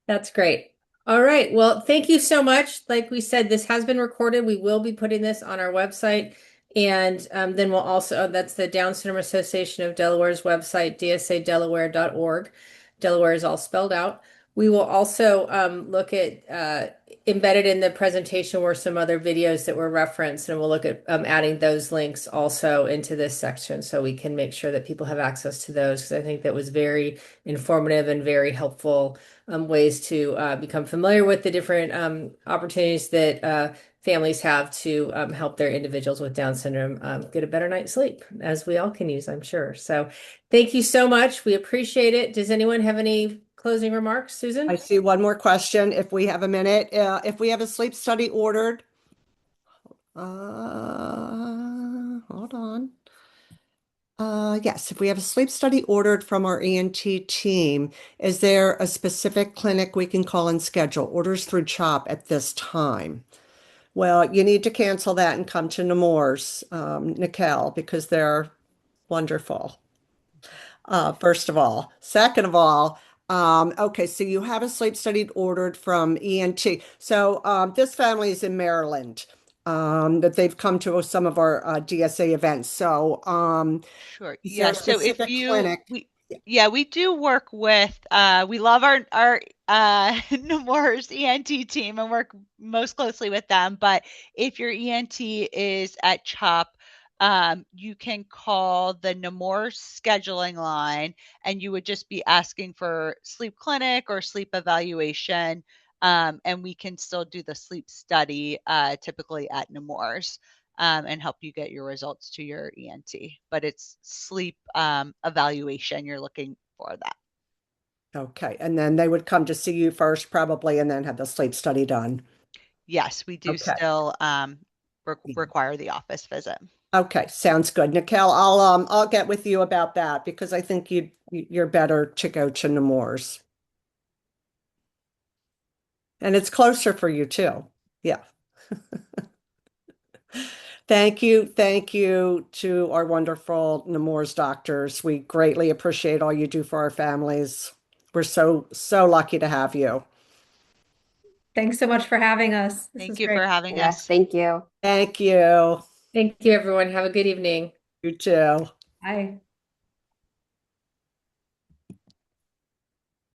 That's great. All right. Well, thank you so much. Like we said, this has been recorded. We will be putting this on our website. And then we'll also, that's the Down Syndrome Association of Delaware's website, dsadelaware.org. Delaware is all spelled out. We will also look at embedded in the presentation were some other videos that were referenced, and we'll look at adding those links also into this section so we can make sure that people have access to those, because I think that was very informative and very helpful ways to become familiar with the different opportunities that families have to help their individuals with Down syndrome get a better night's sleep, as we all can use, I'm sure. So thank you so much. We appreciate it. Does anyone have any closing remarks, I Susan? see one more question if we have a minute. If we have a sleep study ordered, hold on. Yes, if we have a sleep study ordered from our ENT team, is there a specific clinic we can call and schedule orders through CHOP at this time? Well, you need to cancel that and come to Nemours, Nicole, because they're wonderful. First of all. Second of all, okay, so you have a sleep study ordered from ENT. So this family is in Maryland, that they've come to some of our DSA events. So Sure. is there Yeah. a So if specific you clinic? we do work with we love our Nemours ENT team and work most closely with them. But if your ENT is at CHOP, you can call the Nemours scheduling line, and you would just be asking for sleep clinic or sleep evaluation. And we can still do the sleep study typically at Nemours and help you get your results to your ENT. But it's sleep evaluation. You're looking for that. Okay, and then they would come to see you first, probably, and then have the sleep study done. Yes, we do Okay. still require the office visit. Okay, sounds good. Nicole, I'll get with you about that because I think you're better to go to Nemours. And it's closer for you too. Yeah. Thank you. Thank you to our wonderful Nemours doctors. We greatly appreciate all you do for our families. We're so lucky to have you. Thanks so much for having us. This Thank was you for great. having Yes, us. thank you. Thank you. Thank you, everyone. Have a good evening. You too. Bye.